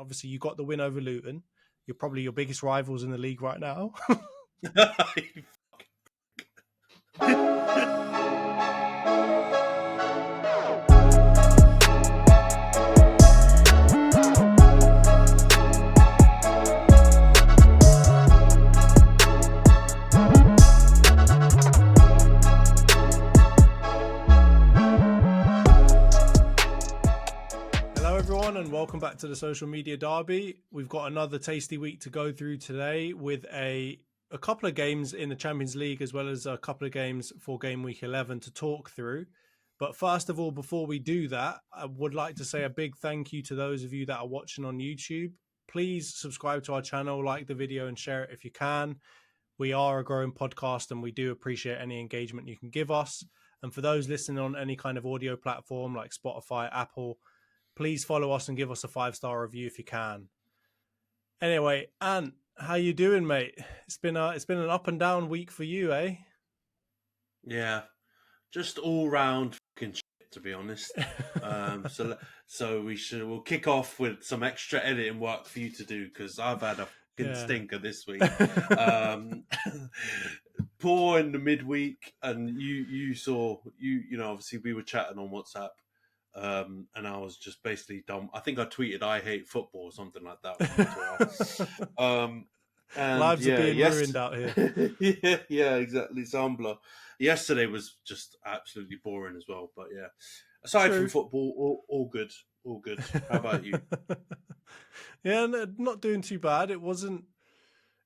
Obviously, you got the win over Luton. You're probably your biggest rivals in the league right now. And welcome back to the Social Media Derby. We've got another tasty week to go through today with a couple of games in the Champions League as well as a couple of games for game week 11 to talk through. But first of all, before we do that, I would like to say a big thank you to those of you that are watching on YouTube. Please subscribe to our channel, like the video and share it if you can. We are a growing podcast and we do appreciate any engagement you can give us. And for those listening on any kind of audio platform like Spotify, Apple, please follow us and give us a 5-star review if you can. Anyway, Ant, how you doing, mate? It's been an up and down week for you, eh? Yeah, just all round fucking shit, to be honest. So we'll kick off with some extra editing work for you to do because I've had a fucking stinker this week. Poor in the midweek, and you saw obviously we were chatting on WhatsApp. And I was just basically dumb. I think I tweeted, "I hate football" or something like that. And lives are being ruined out here. yeah, exactly. Zambler. Yesterday was just absolutely boring as well. But yeah, aside from football, all good. How about you? Yeah, not doing too bad. It wasn't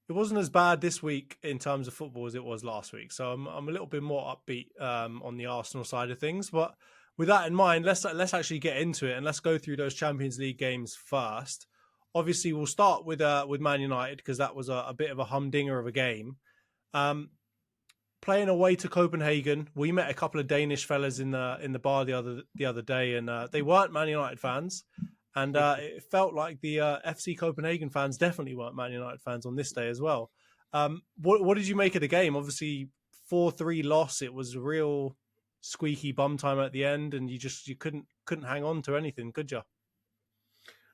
as bad this week in terms of football as it was last week. So I'm a little bit more upbeat on the Arsenal side of things, but. With that in mind, let's actually get into it and let's go through those Champions League games first. Obviously, we'll start with Man Utd because that was a bit of a humdinger of a game. Playing away to Copenhagen, we met a couple of Danish fellas in the bar the other day, and they weren't Man Utd fans, and it felt like the FC Copenhagen fans definitely weren't Man Utd fans on this day as well. What did you make of the game? Obviously, 4-3 loss. It was a real squeaky bum time at the end, and you couldn't hang on to anything, could you?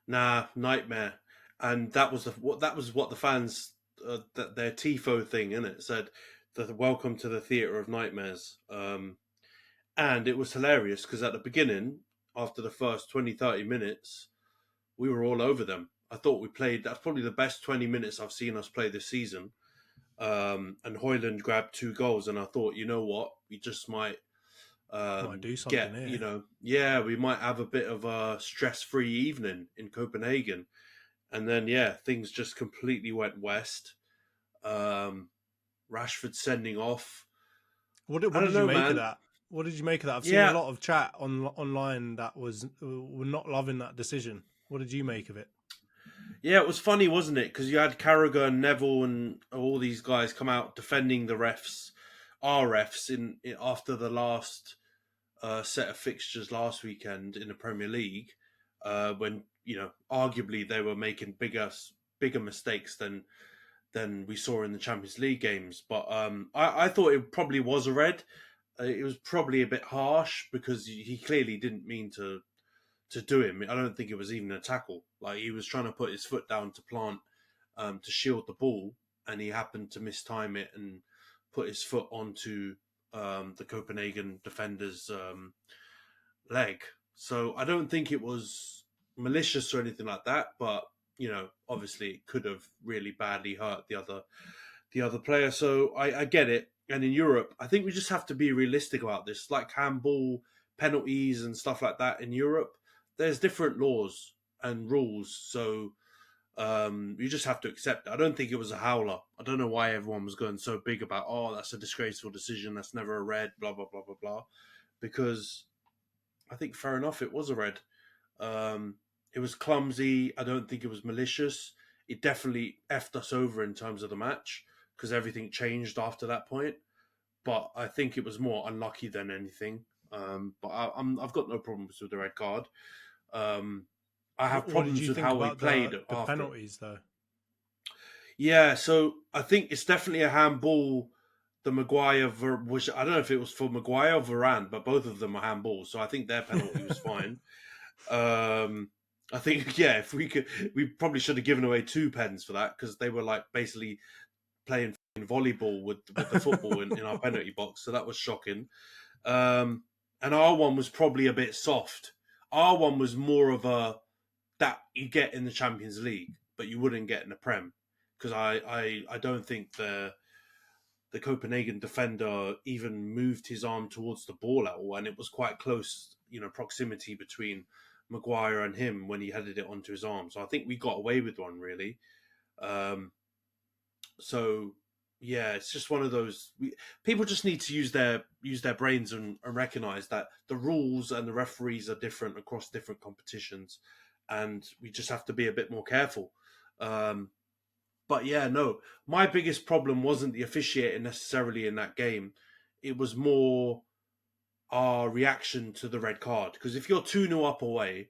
Nah, nightmare. And that was what the fans their tifo thing, innit, said the welcome to the theatre of nightmares. And it was hilarious because at the beginning, after the first 20-30 minutes, we were all over them. I thought we played, that's probably the best 20 minutes I've seen us play this season. And Højlund grabbed 2 goals, and I thought, you know what, we just might do something here. We might have a bit of a stress-free evening in Copenhagen. And then, things just completely went west. Rashford sending off. What did you make of that? What did you make of that? I've seen a lot of chat online that were not loving that decision. What did you make of it? Yeah, it was funny, wasn't it? Because you had Carragher and Neville and all these guys come out defending the refs, our refs, in after the last set of fixtures last weekend in the Premier League, when arguably they were making bigger mistakes than we saw in the Champions League games. But I thought it probably was a red. It was probably a bit harsh because he clearly didn't mean to do him. I don't think it was even a tackle. Like, he was trying to put his foot down to plant to shield the ball, and he happened to mistime it and put his foot onto the Copenhagen defender's leg. So I don't think it was malicious or anything like that, but obviously it could have really badly hurt the other player. So I get it. And in Europe, I think we just have to be realistic about this. Like handball, penalties and stuff like that in Europe, there's different laws and rules. So you just have to accept it. I don't think it was a howler. I don't know why everyone was going so big about, that's a disgraceful decision, that's never a red, blah, blah, blah, blah, blah. Because I think fair enough, it was a red. It was clumsy. I don't think it was malicious. It definitely effed us over in terms of the match because everything changed after that point. But I think it was more unlucky than anything. But I've got no problems with the red card. I have problems with how we played the after. Penalties, though. Yeah, so I think it's definitely a handball. The Maguire, which I don't know if it was for Maguire or Varane, but both of them are handballs. So I think their penalty was fine. I think, yeah, if we probably should have given away 2 pens for that, because they were like basically playing volleyball with the football in our penalty box. So that was shocking. And our one was probably a bit soft. Our one was more of a that you get in the Champions League, but you wouldn't get in the Prem, because I don't think the Copenhagen defender even moved his arm towards the ball at all, and it was quite close, proximity between Maguire and him when he headed it onto his arm. So I think we got away with one, really. So yeah, it's just one of those. People just need to use their brains and recognize that the rules and the referees are different across different competitions, and we just have to be a bit more careful. But yeah, no, my biggest problem wasn't the officiating necessarily in that game. It was more our reaction to the red card. Because if you're 2-0 up away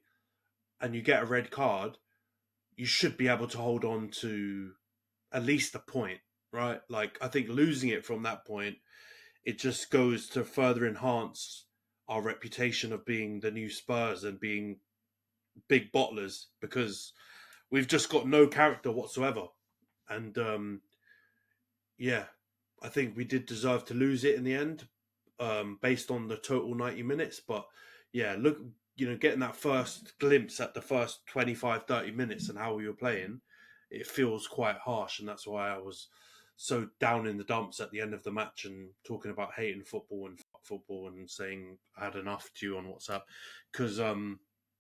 and you get a red card, you should be able to hold on to at least a point, right? Like, I think losing it from that point, it just goes to further enhance our reputation of being the new Spurs and being big bottlers, because we've just got no character whatsoever. And yeah, I think we did deserve to lose it in the end, based on the total 90 minutes. But yeah, look, getting that first glimpse at the first 25, 30 minutes and how we were playing, it feels quite harsh. And that's why I was so down in the dumps at the end of the match and talking about hating football and fuck football and saying I had enough to you on WhatsApp. Because,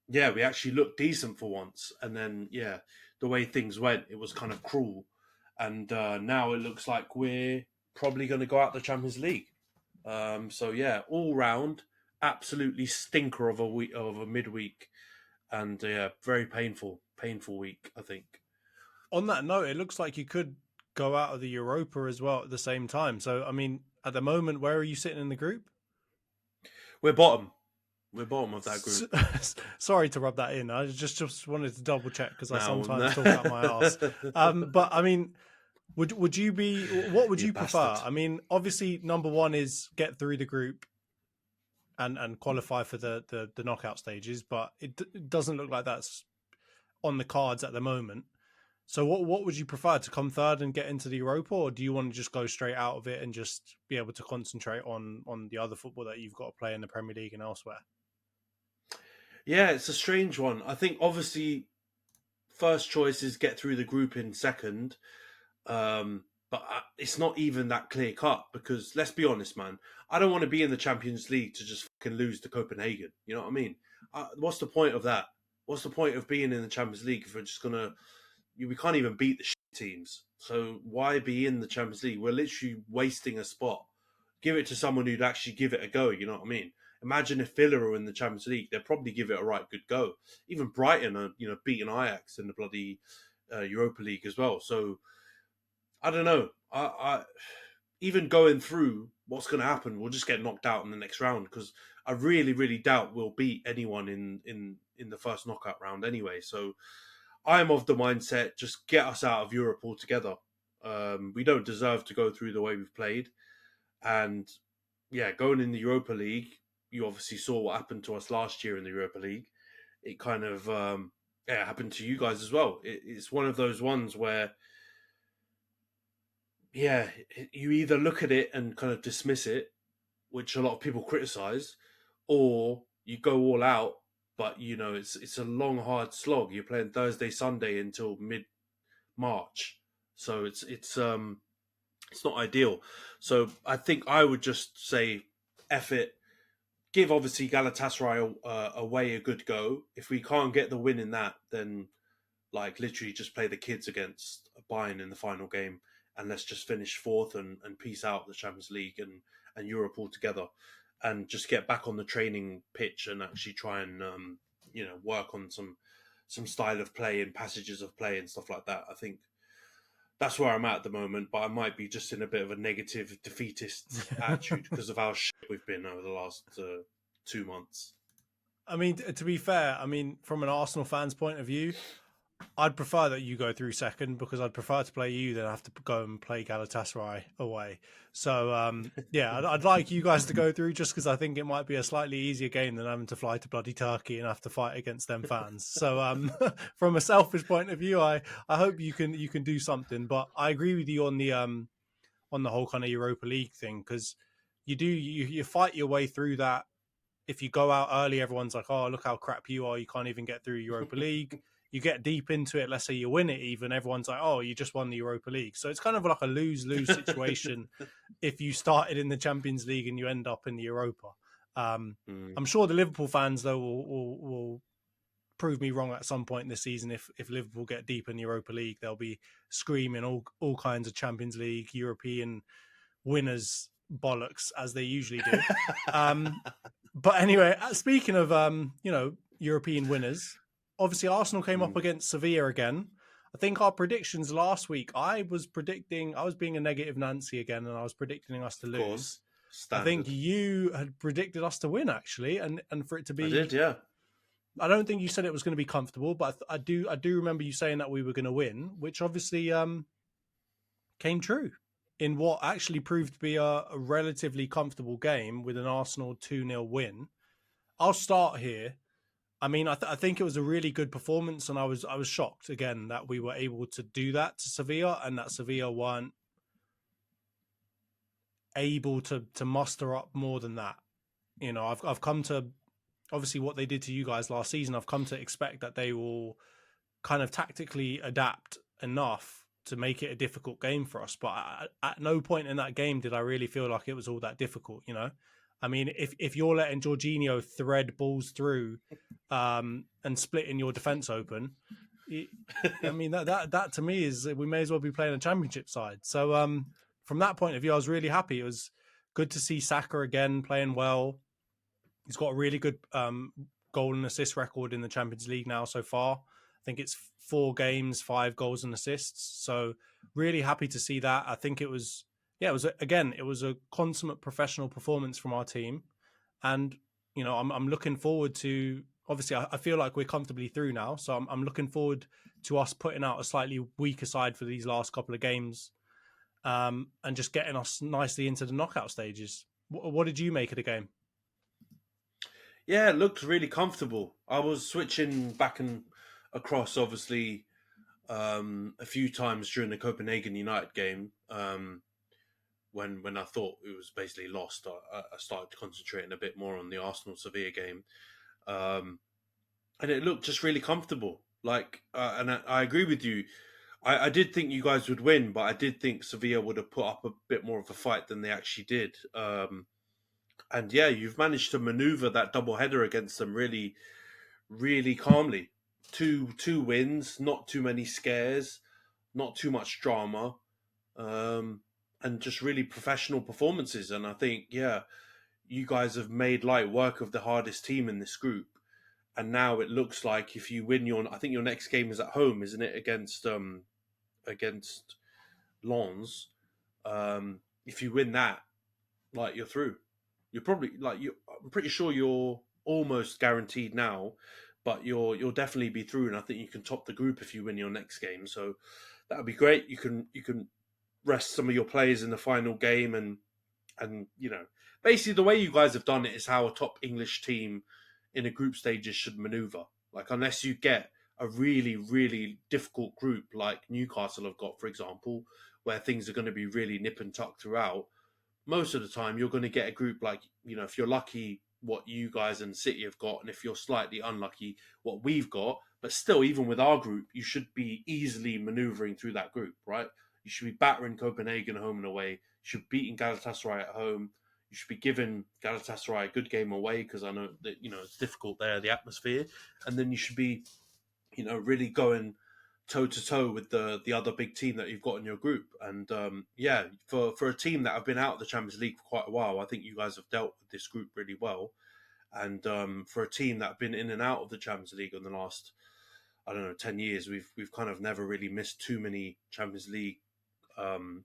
yeah, we actually looked decent for once. And then, yeah, the way things went, it was kind of cruel. And now it looks like we're probably going to go out the Champions League. So yeah, all round, absolutely stinker of a midweek, and yeah, very painful week, I think. On that note, it looks like you could go out of the Europa as well at the same time. So, I mean, at the moment, where are you sitting in the group? We're bottom. We're bottom of that group. Sorry to rub that in. I just wanted to double check because I sometimes No. talk out my ass. But I mean, would you be? What would you prefer? bastard. I mean, obviously, number one is get through the group and qualify for the knockout stages, but it doesn't look like that's on the cards at the moment. So what would you prefer, to come third and get into the Europa, or do you want to just go straight out of it and just be able to concentrate on the other football that you've got to play in the Premier League and elsewhere? Yeah, it's a strange one. I think obviously first choice is get through the group in second. But it's not even that clear cut, because let's be honest, man, I don't want to be in the Champions League to just fucking lose to Copenhagen. You know what I mean? What's the point of that? What's the point of being in the Champions League if we're just gonna? We can't even beat the shit teams. So why be in the Champions League? We're literally wasting a spot. Give it to someone who'd actually give it a go. You know what I mean? Imagine if Villa are in the Champions League, they'd probably give it a right good go. Even Brighton are, beating Ajax in the bloody Europa League as well. So I don't know. I even going through, what's going to happen? We'll just get knocked out in the next round, because I really, really doubt we'll beat anyone in the first knockout round anyway. So I'm of the mindset, just get us out of Europe altogether. We don't deserve to go through the way we've played, and yeah, going in the Europa League, you obviously saw what happened to us last year in the Europa League. It kind of happened to you guys as well. It's one of those ones where, yeah, you either look at it and kind of dismiss it, which a lot of people criticize, or you go all out. But it's a long, hard slog. You're playing Thursday, Sunday until mid-March, so it's not ideal. So I think I would just say, F it. Give obviously Galatasaray away a good go. If we can't get the win in that, then like literally just play the kids against Bayern in the final game, and let's just finish fourth and peace out the Champions League and Europe altogether, and just get back on the training pitch and actually try and work on some style of play and passages of play and stuff like that. I think that's where I'm at the moment, but I might be just in a bit of a negative defeatist attitude because of how shit we've been over the last 2 months. I mean, to be fair, from an Arsenal fan's point of view, I'd prefer that you go through second because I'd prefer to play you than have to go and play Galatasaray away. So yeah, I'd like you guys to go through just because I think it might be a slightly easier game than having to fly to bloody Turkey and have to fight against them fans. So from a selfish point of view, I hope you can do something. But I agree with you on the whole kind of Europa League thing because you fight your way through that. If you go out early, everyone's like, "Oh, look how crap you are! You can't even get through Europa League." You get deep into it, let's say you win it, even everyone's like, "Oh, you just won the Europa League." So it's kind of like a lose-lose situation if you started in the Champions League and you end up in the Europa. I'm sure the Liverpool fans though will prove me wrong at some point this season. If Liverpool get deep in the Europa League, they'll be screaming all kinds of Champions League, European winners bollocks as they usually do. But anyway, speaking of European winners, obviously Arsenal came up against Sevilla again. I think our predictions last week, I was being a negative Nancy again, and I was predicting us to Of lose. course, I think standard. you had predicted us to win actually, and for it to I be. did, yeah. I don't think you said it was going to be comfortable, but I do remember you saying that we were going to win, which obviously came true in what actually proved to be a relatively comfortable game with an Arsenal 2-0 win. I'll start here. I mean, I think it was a really good performance, and I was shocked again that we were able to do that to Sevilla, and that Sevilla weren't able to muster up more than that. You know, I've come to obviously what they did to you guys last season. I've come to expect that they will kind of tactically adapt enough to make it a difficult game for us. But at no point in that game did I really feel like it was all that difficult. You know, I mean, if you're letting Jorginho thread balls through and splitting your defense open, I mean that to me is we may as well be playing a championship side. So from that point of view, I was really happy. It was good to see Saka again playing well. He's got a really good goal and assist record in the Champions League now so far. I think it's 4 games, 5 goals and assists. So really happy to see that. I think it was a consummate professional performance from our team. And, you know, I'm looking forward to, obviously I feel like we're comfortably through now. So I'm looking forward to us putting out a slightly weaker side for these last couple of games and just getting us nicely into the knockout stages. What did you make of the game? Yeah, it looked really comfortable. I was switching back and across, obviously, a few times during the Copenhagen United game. When I thought it was basically lost, I started concentrating a bit more on the Arsenal Sevilla game, and it looked just really comfortable. And I agree with you. I did think you guys would win, but I did think Sevilla would have put up a bit more of a fight than they actually did. And yeah, you've managed to maneuver that double header against them really, really calmly. Two wins, not too many scares, not too much drama, um, and just really professional performances. And I think, yeah, you guys have made light work of the hardest team in this group. And now it looks like if you win I think your next game is at home, isn't it? Against Lens. If you win that, like you're through. You're probably I'm pretty sure you're almost guaranteed now, but you'll definitely be through, and I think you can top the group if you win your next game. So that would be great. You can rest some of your players in the final game, and basically the way you guys have done it is how a top English team in a group stages should maneuver. Like unless you get a really really difficult group like Newcastle have got, for example, where things are going to be really nip and tuck throughout, most of the time you're going to get a group like, if you're lucky, what you guys and City have got, and if you're slightly unlucky, what we've got. But still, even with our group, you should be easily maneuvering through that group, right? You should be battering Copenhagen home and away. You should be beating Galatasaray at home. You should be giving Galatasaray a good game away because I know that it's difficult there, the atmosphere, and then you should be really going toe to toe with the other big team that you've got in your group. And yeah, for a team that have been out of the Champions League for quite a while, I think you guys have dealt with this group really well. And for a team that have been in and out of the Champions League in the last, I don't know, 10 years, we've kind of never really missed too many Champions League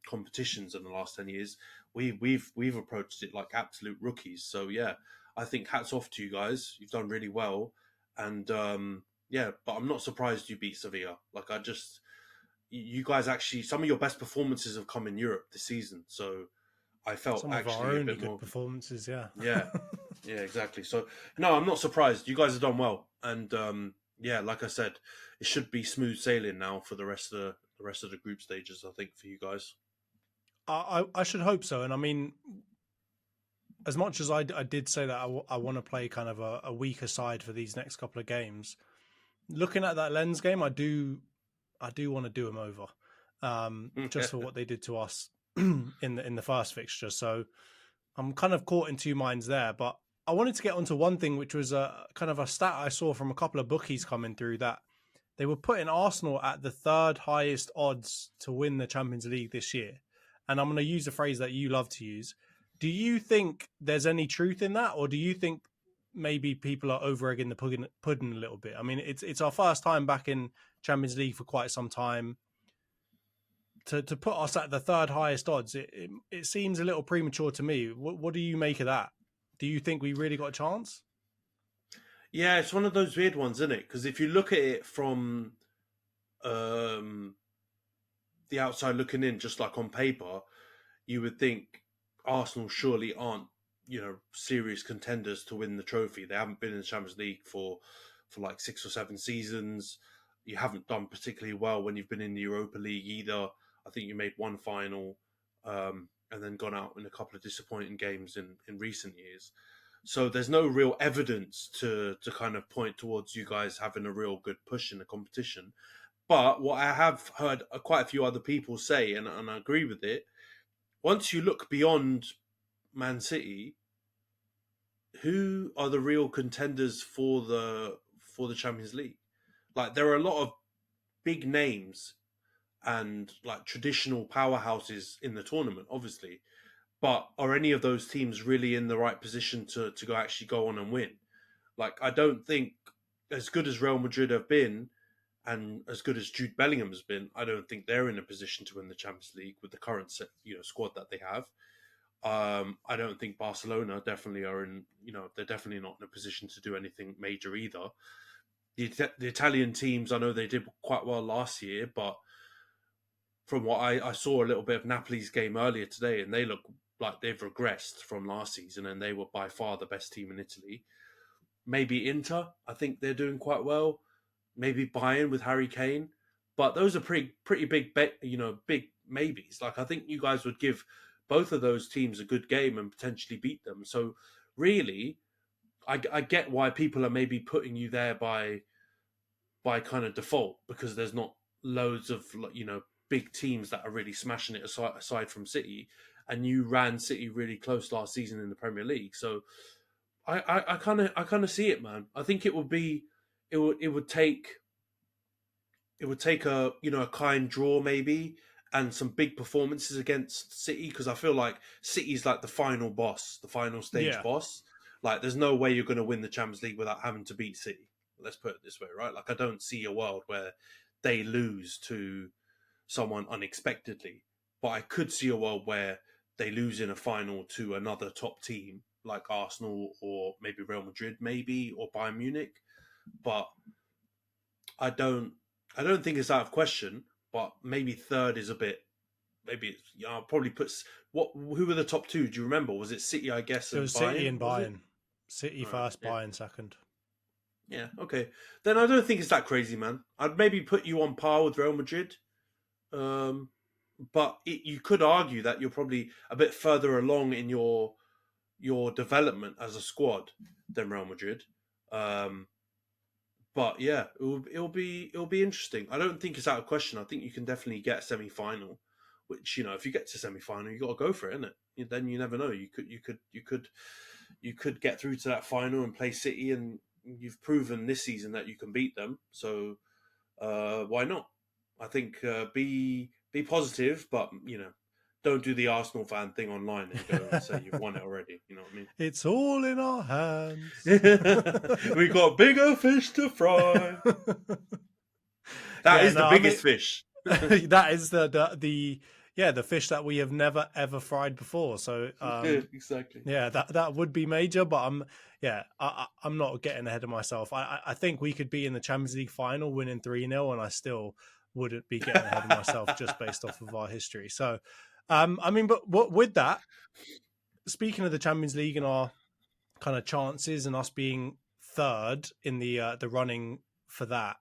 competitions in the last 10 years. We've approached it like absolute rookies. So yeah, I think hats off to you guys. You've done really well. And Yeah, but I'm not surprised you beat Sevilla. Like you guys actually, some of your best performances have come in Europe this season. So I felt Some of our actually a only bit good more. performances, yeah. Yeah, yeah, exactly. So no, I'm not surprised. You guys have done well, and yeah, like I said, it should be smooth sailing now for the rest of the group stages. I think for you guys. I should hope so. And I mean, as much as I did say that I want to play kind of a weaker side for these next couple of games, looking at that Lens game, I do want to do them over, just for what they did to us in the first fixture. So I'm kind of caught in two minds there. But I wanted to get onto one thing, which was a kind of a stat I saw from a couple of bookies coming through, that they were putting Arsenal at the third highest odds to win the Champions League this year. And I'm going to use a phrase that you love to use. Do you think there's any truth in that, or do you think maybe people are over egging the pudding a little bit? I mean, it's our first time back in Champions League for quite some time. To put us at the third highest odds, it seems a little premature to me. What do you make of that? Do you think we really got a chance? Yeah, it's one of those weird ones, isn't it? Because if you look at it from um, the outside looking in, just like on paper, you would think Arsenal surely aren't, serious contenders to win the trophy. They haven't been in the Champions League for like 6 or 7 seasons. You haven't done particularly well when you've been in the Europa League either. I think you made one final, and then gone out in a couple of disappointing games in recent years. So there's no real evidence to kind of point towards you guys having a real good push in the competition. But what I have heard quite a few other people say, and I agree with it, once you look beyond Man City, who are the real contenders for the Champions League? Like there are a lot of big names and like traditional powerhouses in the tournament, obviously. But are any of those teams really in the right position to actually go on and win? Like I don't think, as good as Real Madrid have been, and as good as Jude Bellingham has been, I don't think they're in a position to win the Champions League with the current squad that they have. I don't think Barcelona definitely are in. They're definitely not in a position to do anything major either. The Italian teams, I know they did quite well last year, but from what I saw a little bit of Napoli's game earlier today, and they look like they've regressed from last season, and they were by far the best team in Italy. Maybe Inter, I think they're doing quite well. Maybe Bayern with Harry Kane, but those are pretty big big maybes. Like I think you guys would give both of those teams a good game and potentially beat them. So really, I get why people are maybe putting you there by kind of default, because there's not loads of big teams that are really smashing it aside from City, and you ran City really close last season in the Premier League. So I kind of see it, man. I think it would take a a kind draw maybe, and some big performances against City, because I feel like City's like the final boss, the final stage Yeah. boss. Like there's no way you're going to win the Champions League without having to beat City. Let's put it this way, right? Like I don't see a world where they lose to someone unexpectedly, but I could see a world where they lose in a final to another top team like Arsenal or maybe Real Madrid, maybe, or Bayern Munich. But I don't think it's out of question. But maybe third is a bit. Maybe it's, I'll probably put who were the top two? Do you remember? Was it City, I guess, It and was City Bayern? and Was it? Bayern. City All right, first, yeah. Bayern second. Yeah, okay. Then I don't think it's that crazy, man. I'd maybe put you on par with Real Madrid. But you could argue that you're probably a bit further along in your development as a squad than Real Madrid. But yeah, it'll be interesting. I don't think it's out of question. I think you can definitely get a semi-final, which if you get to semi-final, you got to go for it, isn't it? Then you never know. You could get through to that final and play City, and you've proven this season that you can beat them. So why not? I think be positive, but don't do the Arsenal fan thing online and go and say you've won it already. You know what I mean? It's all in our hands. We got bigger fish to fry. That is the biggest fish. That is the yeah, the fish that we have never ever fried before. So Exactly. yeah, that would be major, but I'm not getting ahead of myself. I think we could be in the Champions League final winning 3-0, and I still wouldn't be getting ahead of myself just based off of our history. So I mean, but with that, speaking of the Champions League and our kind of chances and us being third in the running for that,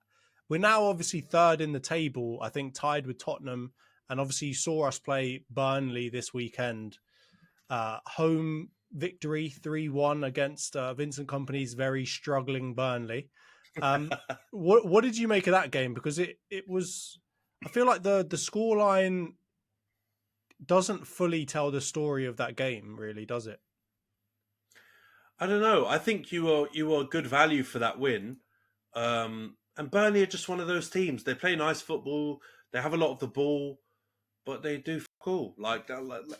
we're now obviously third in the table, I think tied with Tottenham, and obviously you saw us play Burnley this weekend. Home victory 3-1 against Vincent Kompany's very struggling Burnley. What did you make of that game? Because it was, I feel like the scoreline doesn't fully tell the story of that game, really, does it? I don't know. I think you are good value for that win. And Burnley are just one of those teams. They play nice football. They have a lot of the ball, but they do fuck all. Like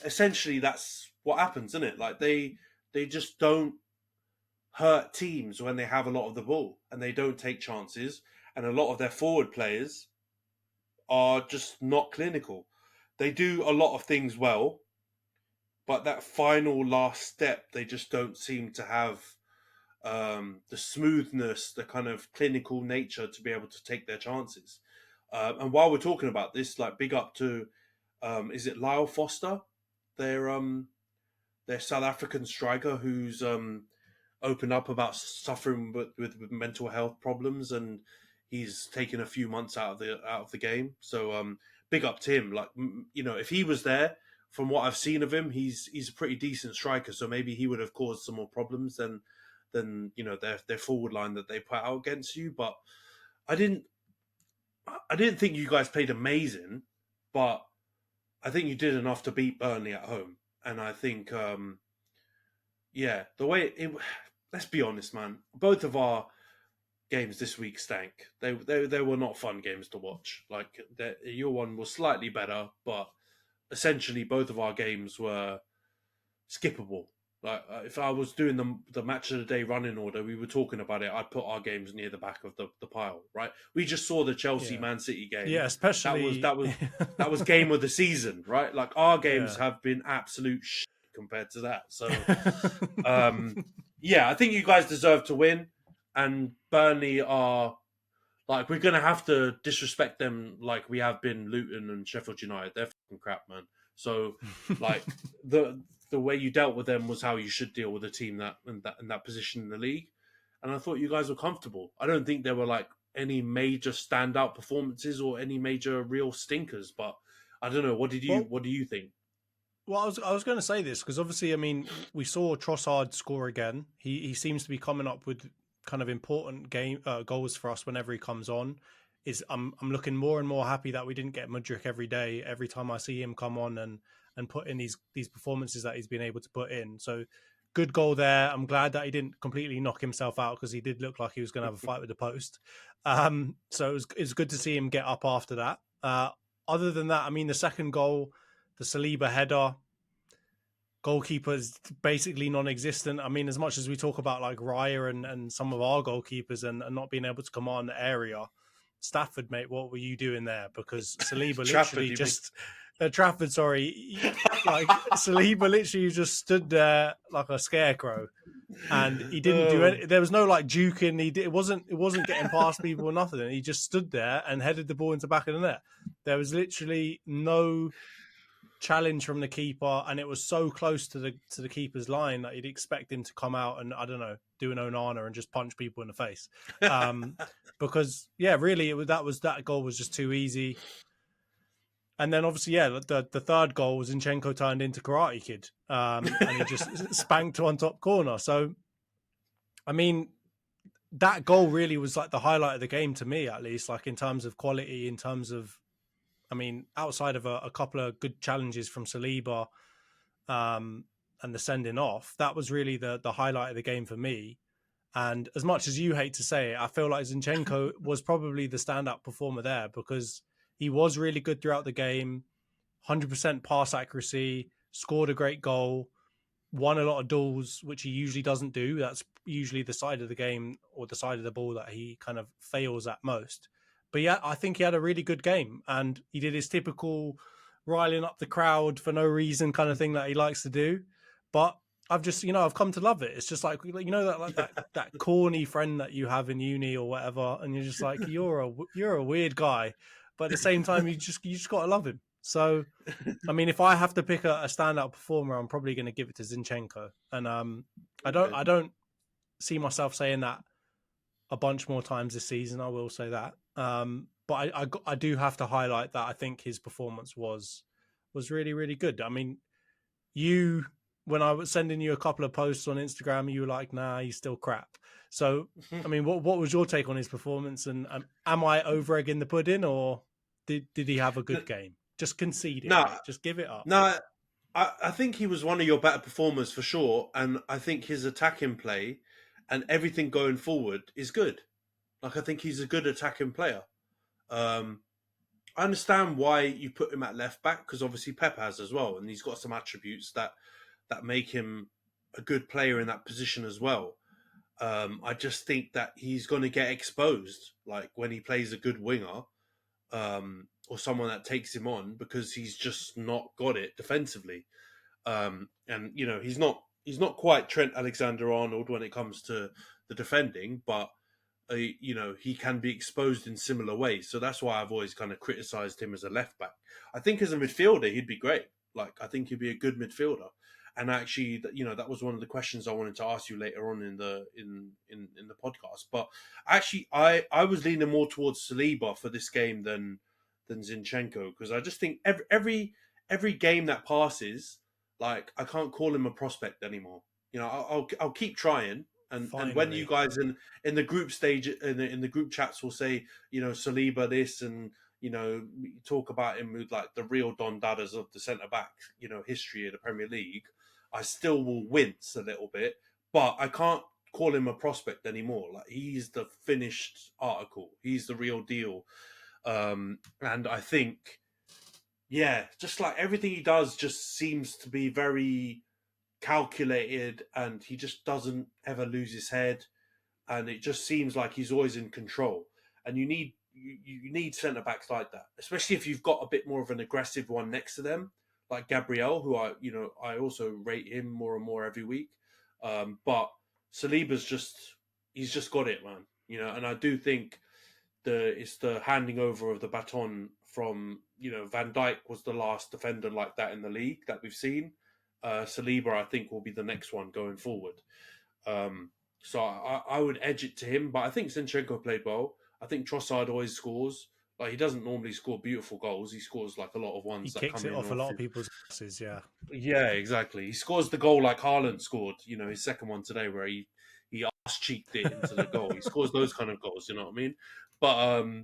essentially, that's what happens, isn't it? Like they just don't hurt teams when they have a lot of the ball, and they don't take chances. And a lot of their forward players are just not clinical. They do a lot of things well, but that final last step, they just don't seem to have the smoothness, the kind of clinical nature to be able to take their chances. And while we're talking about this, like big up to, is it Lyle Foster, their South African striker who's opened up about suffering with mental health problems, and he's taken a few months out of the game. So big up to him. Like if he was there, from what I've seen of him, he's a pretty decent striker. So maybe he would have caused some more problems than their forward line that they put out against you. But I didn't think you guys played amazing, but I think you did enough to beat Burnley at home. And I think the way let's be honest, man, both of our games this week stank. They were not fun games to watch. Like your one was slightly better, but essentially both of our games were skippable. Like if I was doing the match of the day running order, we were talking about it. I'd put our games near the back of the pile. Right? We just saw the Chelsea Man City game. Yeah, especially that was game of the season. Right? Like our games Yeah. have been absolute shit compared to that. So I think you guys deserve to win, and Burnley are like, we're gonna have to disrespect them like we have been Luton and Sheffield United. They're fucking crap, man. So like the way you dealt with them was how you should deal with a team in that position in the league. And I thought you guys were comfortable. I don't think there were like any major standout performances or any major real stinkers. But I don't know. What do you think? Well, I was going to say this because obviously, I mean, we saw Trossard score again. He seems to be coming up with kind of important game goals for us whenever he comes on. I'm looking more and more happy that we didn't get Mudryk every day. Every time I see him come on and put in these performances that he's been able to put in. So good goal there. I'm glad that he didn't completely knock himself out because he did look like he was going to have a fight with the post. So it was good to see him get up after that. Other than that, I mean, the second goal, the Saliba header, goalkeeper's basically non-existent. I mean, as much as we talk about like Raya and some of our goalkeepers and not being able to command the area, Stafford, mate, what were you doing there? Because Saliba literally just Trafford, sorry, like Saliba literally just stood there like a scarecrow, and he didn't do any. There was no like juking. It wasn't getting past people or nothing. He just stood there and headed the ball into the back of the net. There was literally no challenge from the keeper, and it was so close to the keeper's line that you'd expect him to come out and, I don't know, do an Onana and just punch people in the face. Because really that goal was just too easy. And then obviously, the third goal was Zinchenko turned into Karate Kid, and he just spanked one top corner. So, I mean, that goal really was like the highlight of the game to me, at least, like in terms of quality, in terms of, I mean, outside of a couple of good challenges from Saliba and the sending off, that was really the highlight of the game for me. And as much as you hate to say it, I feel like Zinchenko was probably the standout performer there because he was really good throughout the game, 100% pass accuracy, scored a great goal, won a lot of duels, which he usually doesn't do. That's usually the side of the game or the side of the ball that he kind of fails at most. But yeah, I think he had a really good game and he did his typical riling up the crowd for no reason kind of thing that he likes to do. But I've just, I've come to love it. It's just like, that corny friend that you have in uni or whatever, and you're just like, you're a weird guy, but at the same time, you just got to love him. So, I mean, if I have to pick a standout performer, I'm probably going to give it to Zinchenko, and I don't see myself saying that a bunch more times this season. I will say that, but I do have to highlight that I think his performance was really, really good. I mean, when I was sending you a couple of posts on Instagram, you were like, "Nah, he's still crap." So, I mean, what was your take on his performance? And am I over egging the pudding, or did he have a good game? Just concede it, mate. Just give it up. No, I think he was one of your better performers for sure, and I think his attacking play and everything going forward is good. Like, I think he's a good attacking player. I understand why you put him at left back, because obviously Pep has as well, and he's got some attributes that make him a good player in that position as well. I just think that he's going to get exposed, like when he plays a good winger, or someone that takes him on, because he's just not got it defensively. And he's not quite Trent Alexander-Arnold when it comes to the defending, but he can be exposed in similar ways. So that's why I've always kind of criticised him as a left back. I think as a midfielder, he'd be great. Like, I think he'd be a good midfielder. And actually, that was one of the questions I wanted to ask you later on in the podcast. But actually, I was leaning more towards Saliba for this game than Zinchenko, because I just think every game that passes, like, I can't call him a prospect anymore. I'll keep trying. And when you guys in the group stage in the group chats will say, Saliba this, and talk about him with like the real Don Dadas of the centre back history of the Premier League, I still will wince a little bit, but I can't call him a prospect anymore. Like, he's the finished article. He's the real deal. And I think, just like everything he does just seems to be very calculated, and he just doesn't ever lose his head, and it just seems like he's always in control. And you need centre backs like that, especially if you've got a bit more of an aggressive one next to them, like Gabriel, who I also rate him more and more every week. But Saliba's he's just got it, man. And I do think it's the handing over of the baton from, Van Dijk was the last defender like that in the league that we've seen. Saliba, I think, will be the next one going forward. So I would edge it to him, but I think Zinchenko played well. I think Trossard always scores. Like, he doesn't normally score beautiful goals. He scores like a lot of ones that come in. He kicks it off a lot of people's asses, yeah. Yeah, exactly. He scores the goal like Haaland scored, his second one today, where he ass-cheeked it into the goal. He scores those kind of goals, you know what I mean?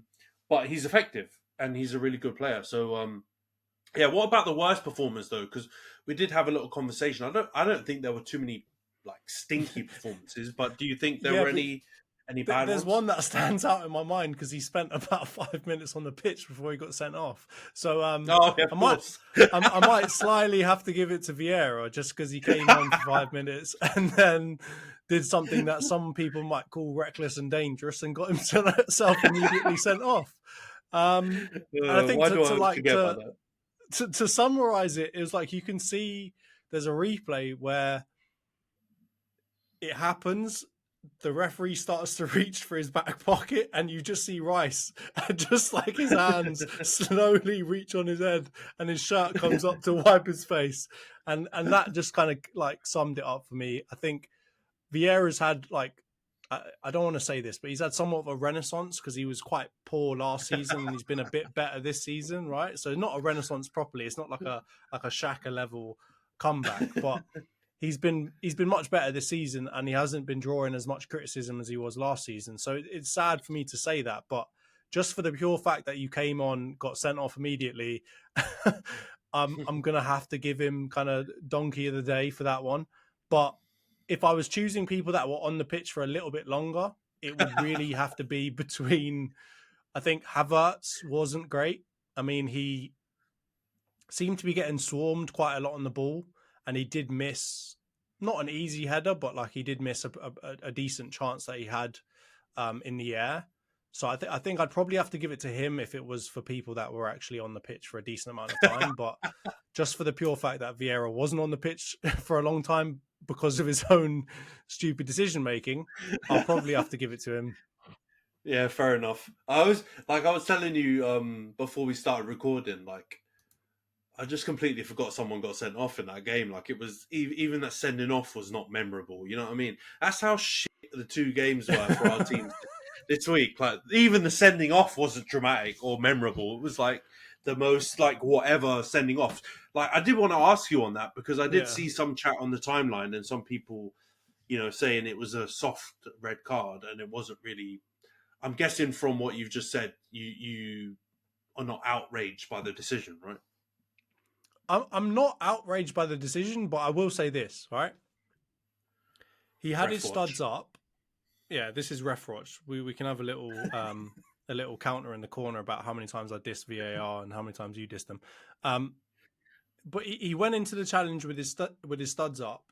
But he's effective, and he's a really good player. So, what about the worst performers, though? Because we did have a little conversation. I don't think there were too many like stinky performances, but do you think there were any bad There's ones? one that stands out in my mind because he spent about 5 minutes on the pitch before he got sent off. So I might slyly have to give it to Vieira, just because he came on for 5 minutes and then did something that some people might call reckless and dangerous and got himself immediately sent off. And I think to summarize it, it was like, you can see there's a replay where it happens. The referee starts to reach for his back pocket, and you just see Rice, just like his hands slowly reach on his head, and his shirt comes up to wipe his face, and that just kind of like summed it up for me. I think Vieira's had, like, I don't want to say this, but he's had somewhat of a renaissance, because he was quite poor last season and he's been a bit better this season, right? So not a renaissance properly. It's not like a Xhaka level comeback, but he's been much better this season, and he hasn't been drawing as much criticism as he was last season. So it's sad for me to say that, but just for the pure fact that you came on, got sent off immediately, I'm gonna have to give him kind of donkey of the day for that one. But if I was choosing people that were on the pitch for a little bit longer, it would really have to be between, I think Havertz wasn't great. I mean, he seemed to be getting swarmed quite a lot on the ball, and he did miss, not an easy header, but like he did miss a decent chance that he had in the air. So I think I'd probably have to give it to him if it was for people that were actually on the pitch for a decent amount of time. But just for the pure fact that Vieira wasn't on the pitch for a long time because of his own stupid decision making, I'll probably have to give it to him. Yeah, fair enough. I was telling you before we started recording, like I just completely forgot someone got sent off in that game. Like it was even that sending off was not memorable. You know what I mean? That's how shit the two games were for our teams this week. Like even the sending off wasn't dramatic or memorable. It was like the most like whatever sending off. Like I did want to ask you on that because I did see some chat on the timeline and some people, saying it was a soft red card and it wasn't really. I'm guessing from what you've just said, you are not outraged by the decision, right? I'm not outraged by the decision, but I will say this, right? He had his studs up. Yeah, this is ref watch. We can have a little counter in the corner about how many times I dissed VAR and how many times you dissed them. But he went into the challenge with his studs up,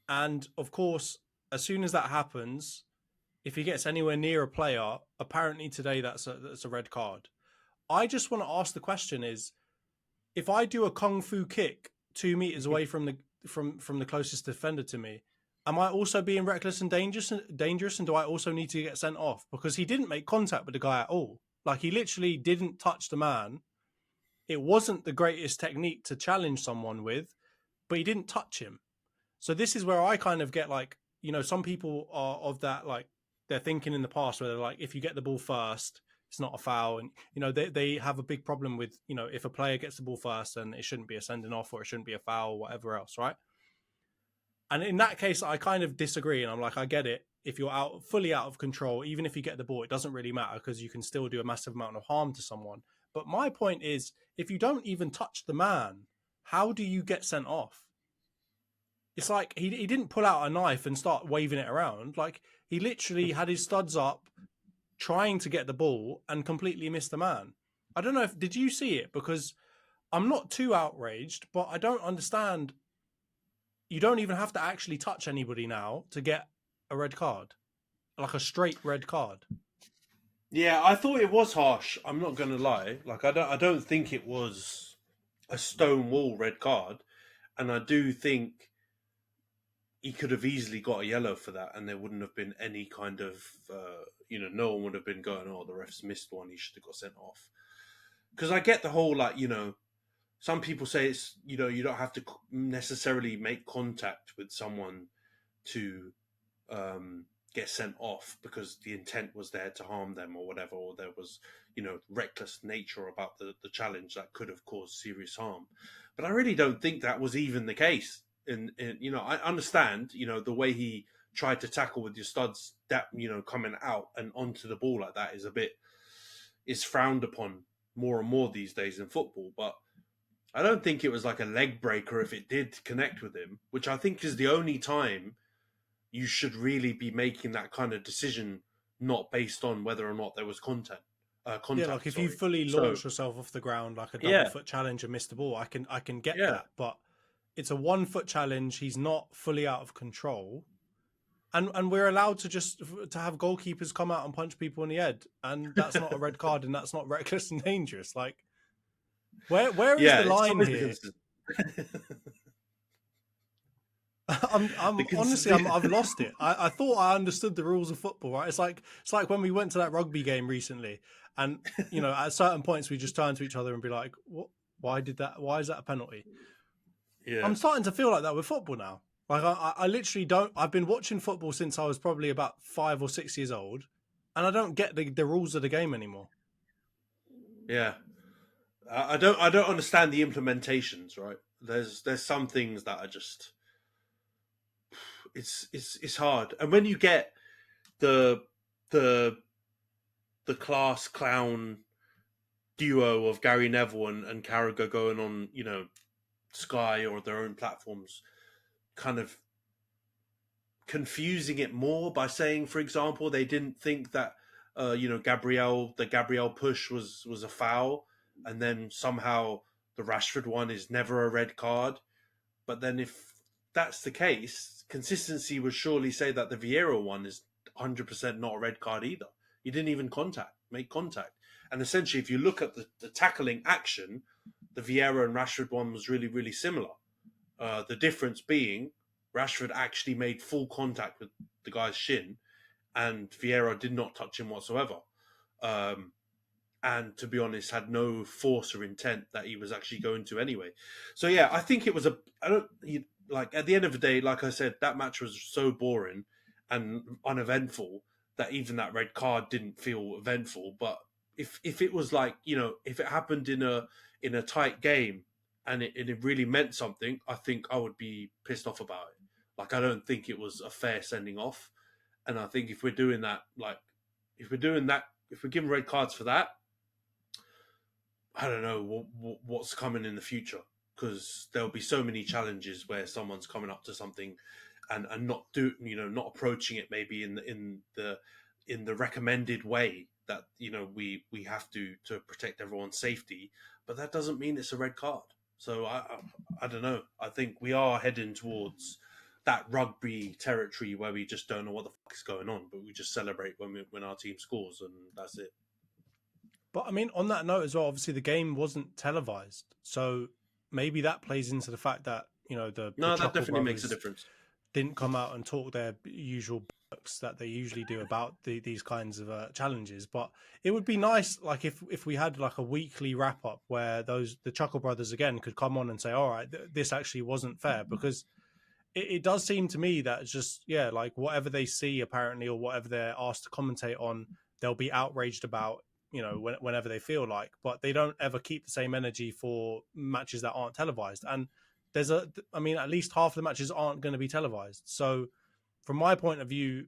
and of course, as soon as that happens, if he gets anywhere near a player, apparently today that's a red card. I just want to ask the question: is if I do a kung fu kick 2 meters away from the closest defender to me, am I also being reckless and dangerous? And do I also need to get sent off because he didn't make contact with the guy at all? Like he literally didn't touch the man. It wasn't the greatest technique to challenge someone with, but he didn't touch him. So this is where I kind of get like, some people are of that, like they're thinking in the past where they're like, if you get the ball first, it's not a foul. And, they have a big problem with, if a player gets the ball first, then it shouldn't be a sending off or it shouldn't be a foul or whatever else, right? And in that case, I kind of disagree. And I'm like, I get it. If you're fully out of control, even if you get the ball, it doesn't really matter because you can still do a massive amount of harm to someone. But my point is, if you don't even touch the man, how do you get sent off? It's like he didn't pull out a knife and start waving it around. Like he literally had his studs up trying to get the ball and completely missed the man. I don't know did you see it? Because I'm not too outraged, but I don't understand. You don't even have to actually touch anybody now to get a red card, like a straight red card. Yeah, I thought it was harsh. I'm not going to lie. Like I don't think it was a stonewall red card, and I do think he could have easily got a yellow for that, and there wouldn't have been any kind of, no one would have been going, "Oh, the ref's missed one; he should have got sent off." Because I get the whole some people say it's you don't have to necessarily make contact with someone to get sent off because the intent was there to harm them or whatever, or there was reckless nature about the challenge that could have caused serious harm. But I really don't think that was even the case. And I understand the way he tried to tackle with your studs that coming out and onto the ball like that is frowned upon more and more these days in football, but I don't think it was like a leg breaker if it did connect with him, which I think is the only time you should really be making that kind of decision, not based on whether or not there was contact. Yeah, like if you fully launch yourself off the ground like a double foot challenge and miss the ball, I can get that, but it's a 1 foot challenge. He's not fully out of control, and we're allowed to have goalkeepers come out and punch people in the head, and that's not a red card, and that's not reckless and dangerous. Like, where is the line here? I've lost it. I thought I understood the rules of football, right? It's like when we went to that rugby game recently, and at certain points we just turn to each other and be like, "What? Why did that? Why is that a penalty?" Yeah. I'm starting to feel like that with football now. Like I literally don't. I've been watching football since I was probably about 5 or 6 years old, and I don't get the rules of the game anymore. Yeah, I don't understand the implementations. Right? There's some things that are just it's hard, and when you get the class clown duo of Gary Neville and Carragher going on, Sky or their own platforms, kind of confusing it more by saying, for example, they didn't think that the Gabriel push was a foul, and then somehow the Rashford one is never a red card. But then if that's the case, consistency would surely say that the Vieira one is 100% not a red card either. He didn't even make contact. And essentially, if you look at the tackling action, the Vieira and Rashford one was really, really similar. The difference being Rashford actually made full contact with the guy's shin, and Vieira did not touch him whatsoever. And to be honest, had no force or intent that he was actually going to anyway. So yeah, I think it was like at the end of the day, like I said, that match was so boring and uneventful that even that red card didn't feel eventful. But if it was like, if it happened in a tight game and it really meant something, I think I would be pissed off about it. Like, I don't think it was a fair sending off. And I think if we're doing that, if we're giving red cards for that, I don't know what's coming in the future, because there'll be so many challenges where someone's coming up to something and not not approaching it maybe in the recommended way that we have to protect everyone's safety, but that doesn't mean it's a red card. So I don't know. I think we are heading towards that rugby territory where we just don't know what the fuck is going on, but we just celebrate when our team scores, and that's it. But I mean, on that note as well, obviously the game wasn't televised, so maybe that plays into the fact that the that definitely makes a difference. Didn't come out and talk their usual books that they usually do about these kinds of challenges. But it would be nice, like if we had like a weekly wrap up where the Chuckle Brothers again could come on and say, all right, this actually wasn't fair, because it does seem to me that it's just like whatever they see apparently, or whatever they're asked to commentate on, they'll be outraged about whenever they feel like, but they don't ever keep the same energy for matches that aren't televised. And at least half of the matches aren't going to be televised. So from my point of view,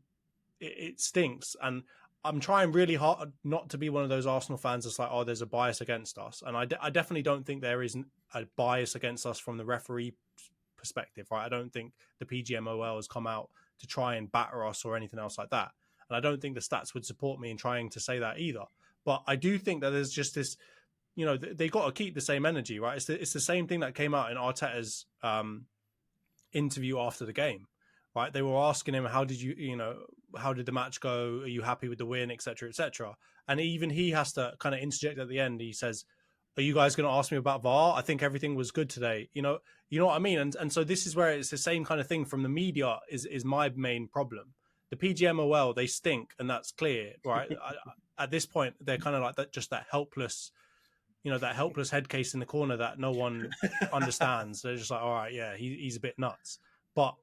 it stinks. And I'm trying really hard not to be one of those Arsenal fans that's like, oh, there's a bias against us. And I definitely don't think there is a bias against us from the referee perspective, right? I don't think the PGMOL has come out to try and batter us or anything else like that. And I don't think the stats would support me in trying to say that either. But I do think that there's just this, they got to keep the same energy, right? It's the same thing that came out in Arteta's interview after the game, right? They were asking him, how did how did the match go? Are you happy with the win, et cetera, et cetera? And even he has to kind of interject at the end. He says, are you guys going to ask me about VAR? I think everything was good today. You know what I mean? And so this is where it's the same kind of thing from the media is my main problem. The PGMOL, they stink, and that's clear, right? At this point, they're kind of like that, just that helpless head case in the corner that no one understands. They're just like, all right, yeah, he's a bit nuts. But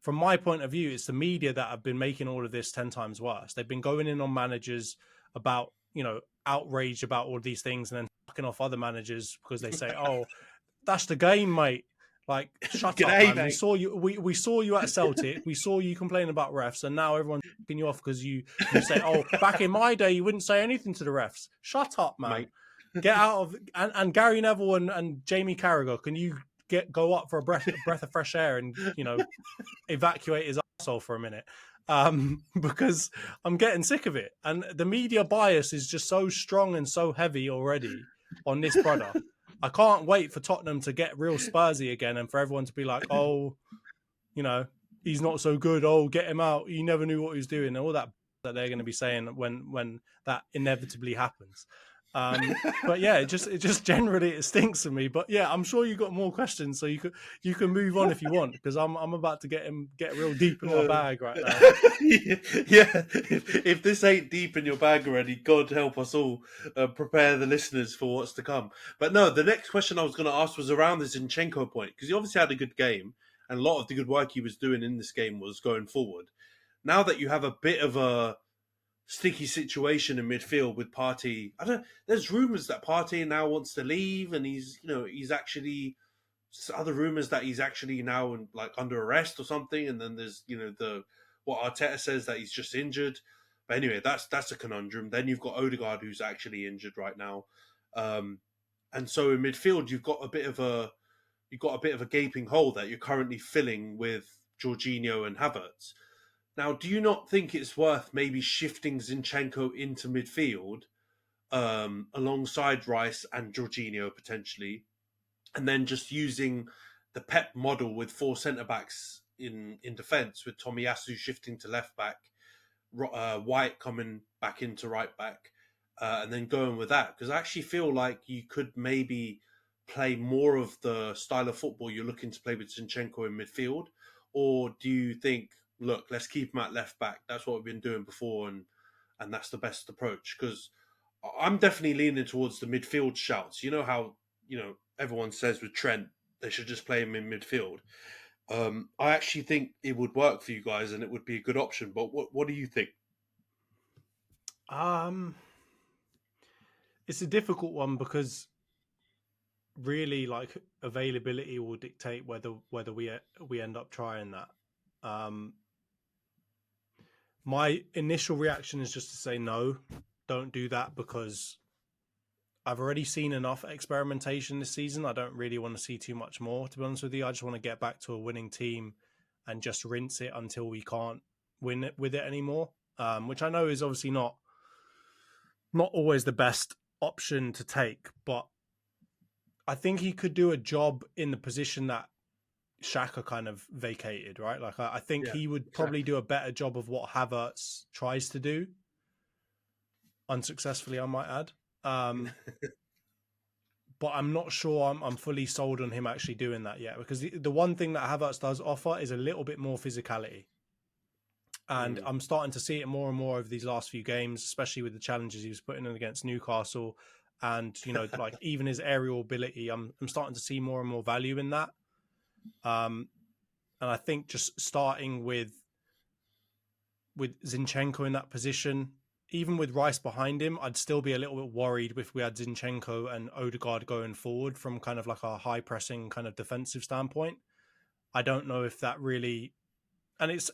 from my point of view, it's the media that have been making all of this 10 times worse. They've been going in on managers about, outrage about all of these things, and then fucking off other managers because they say, oh, that's the game, mate. Like, shut up, man. Mate. We saw you at Celtic. We saw you complain about refs, and now everyone's fucking you off because you say, oh, back in my day, you wouldn't say anything to the refs. Shut up, man. Mate. Get out of... And Gary Neville and Jamie Carragher, can you go up for a breath of fresh air and, evacuate his arsehole for a minute? Because I'm getting sick of it. And the media bias is just so strong and so heavy already on this product. I can't wait for Tottenham to get real Spursy again and for everyone to be like, oh, he's not so good. Oh, get him out. He never knew what he was doing. And all that they're going to be saying when that inevitably happens. But yeah, it just generally it stinks to me. But yeah, I'm sure you got more questions, so you can move on if you want, because I'm about to get real deep in my bag right now. Yeah, if this ain't deep in your bag already, God help us all prepare the listeners for what's to come. But no, the next question I was going to ask was around the Zinchenko point, because he obviously had a good game, and a lot of the good work he was doing in this game was going forward. Now that you have a bit of a sticky situation in midfield with Partey, there's rumours that Partey now wants to leave, and he's actually other rumours that he's actually now like under arrest or something, and then there's what Arteta says that he's just injured. But anyway, that's a conundrum. Then you've got Odegaard who's actually injured right now, and so in midfield you've got a bit of a gaping hole that you're currently filling with Jorginho and Havertz. Now, do you not think it's worth maybe shifting Zinchenko into midfield alongside Rice and Jorginho potentially, and then just using the Pep model with 4 centre-backs in defence, with Tomiyasu shifting to left-back, White coming back into right back, and then going with that, because I actually feel like you could maybe play more of the style of football you're looking to play with Zinchenko in midfield, or do you think, look, let's keep him at left back? That's what we've been doing before, and that's the best approach. Because I'm definitely leaning towards the midfield shouts. You know how everyone says with Trent they should just play him in midfield. I actually think it would work for you guys, and it would be a good option. But what do you think? Um, it's a difficult one because really, like, availability will dictate whether we end up trying that. My initial reaction is just to say no, don't do that, because I've already seen enough experimentation this season. I don't really want to see too much more, to be honest with you. I just want to get back to a winning team and just rinse it until we can't win it with it anymore. Which I know is obviously not always the best option to take, but I think he could do a job in the position that Xhaka kind of vacated, right? Like, I think Yeah, he would probably exactly. do a better job of what Havertz tries to do, unsuccessfully, I might add. But I'm not sure I'm fully sold on him actually doing that yet, because the one thing that Havertz does offer is a little bit more physicality. And Mm. I'm starting to see it more and more over these last few games, especially with the challenges he was putting in against Newcastle. And, like, even his aerial ability, I'm starting to see more and more value in that. And I think just starting with Zinchenko in that position, even with Rice behind him, I'd still be a little bit worried if we had Zinchenko and Odegaard going forward from kind of like a high pressing kind of defensive standpoint. I don't know if that really, and it's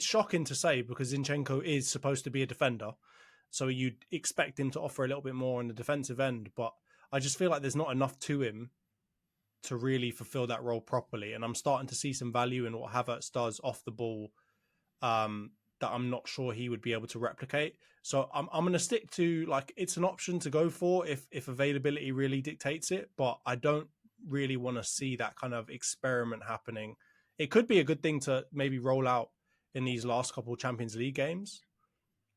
shocking to say, because Zinchenko is supposed to be a defender, so you'd expect him to offer a little bit more on the defensive end, but I just feel like there's not enough to him to really fulfill that role properly. And I'm starting to see some value in what Havertz does off the ball, that I'm not sure he would be able to replicate. So I'm going to stick to, like, it's an option to go for if availability really dictates it, but I don't really want to see that kind of experiment happening. It could be a good thing to maybe roll out in these last couple of Champions League games,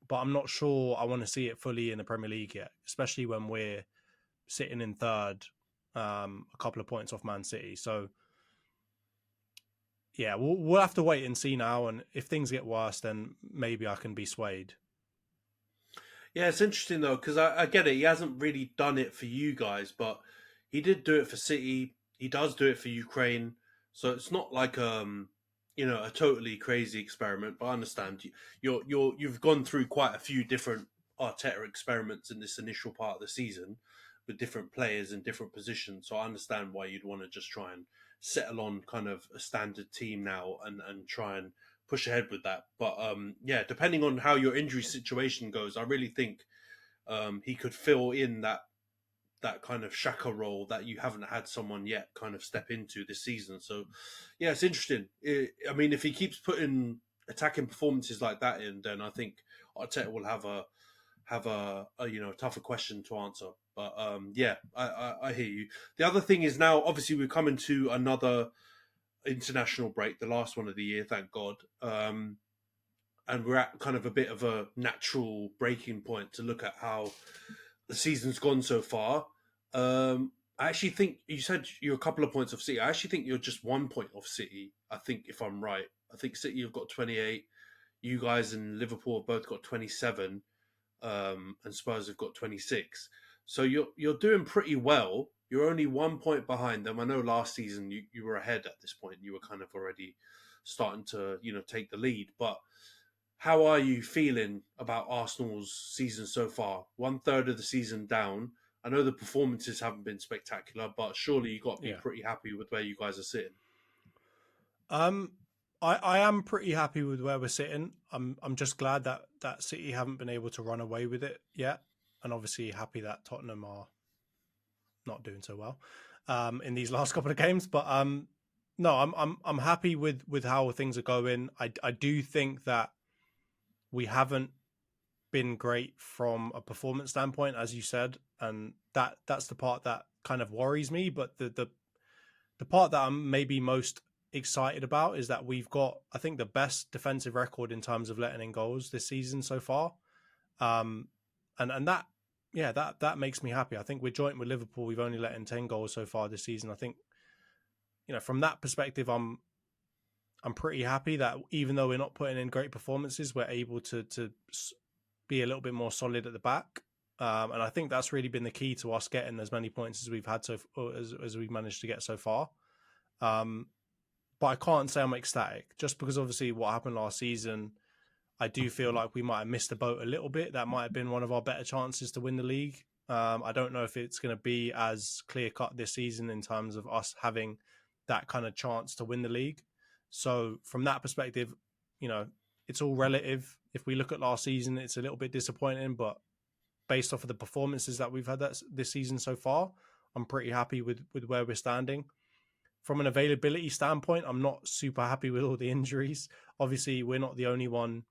but I'm not sure I want to see it fully in the Premier League yet, especially when we're sitting in third, a couple of points off Man City. So yeah, we'll have to wait and see now. And if things get worse, then maybe I can be swayed. Yeah, it's interesting though, because I get it. He hasn't really done it for you guys, but he did do it for City. He does do it for Ukraine. So it's not like a totally crazy experiment. But I understand you've gone through quite a few different Arteta experiments in this initial part of the season with different players in different positions. So I understand why you'd want to just try and settle on kind of a standard team now and try and push ahead with that. But yeah, depending on how your injury situation goes, I really think he could fill in that kind of Shaka role that you haven't had someone yet kind of step into this season. So yeah, it's interesting. I mean, if he keeps putting attacking performances like that in, then I think Arteta will have a tougher question to answer. But yeah, I hear you. The other thing is, now obviously we're coming to another international break, the last one of the year, thank God. And we're at kind of a bit of a natural breaking point to look at how the season's gone so far. I actually think you said you're a couple of points off City. I actually think you're just 1 point off City. I think, if I'm right, I think City have got 28. You guys and Liverpool have both got 27, and Spurs have got 26. So you're doing pretty well. You're only 1 point behind them. I know last season you were ahead at this point. You were kind of already starting to take the lead. But how are you feeling about Arsenal's season so far? 1/3 of the season down. I know the performances haven't been spectacular, but surely you got to be Yeah. pretty happy with where you guys are sitting. Um, I am pretty happy with where we're sitting. I'm just glad that City haven't been able to run away with it yet, and obviously happy that Tottenham are not doing so well, in these last couple of games. But no, I'm happy with how things are going. I do think that we haven't been great from a performance standpoint, as you said, and that's the part that kind of worries me. But the part that I'm maybe most excited about is that we've got, I think, the best defensive record in terms of letting in goals this season so far. And that, yeah, that makes me happy. I think we're joint with Liverpool. We've only let in 10 goals so far this season. I think, from that perspective, I'm pretty happy that even though we're not putting in great performances, we're able to be a little bit more solid at the back. And I think that's really been the key to us getting as many points as we've had as we've managed to get so far. But I can't say I'm ecstatic, just because obviously what happened last season, I do feel like we might have missed the boat a little bit. That might have been one of our better chances to win the league. I don't know if it's going to be as clear cut this season in terms of us having that kind of chance to win the league. So from that perspective, it's all relative. If we look at last season, it's a little bit disappointing, but based off of the performances that we've had this season so far, I'm pretty happy with where we're standing. From an availability standpoint, I'm not super happy with all the injuries. Obviously, we're not the only one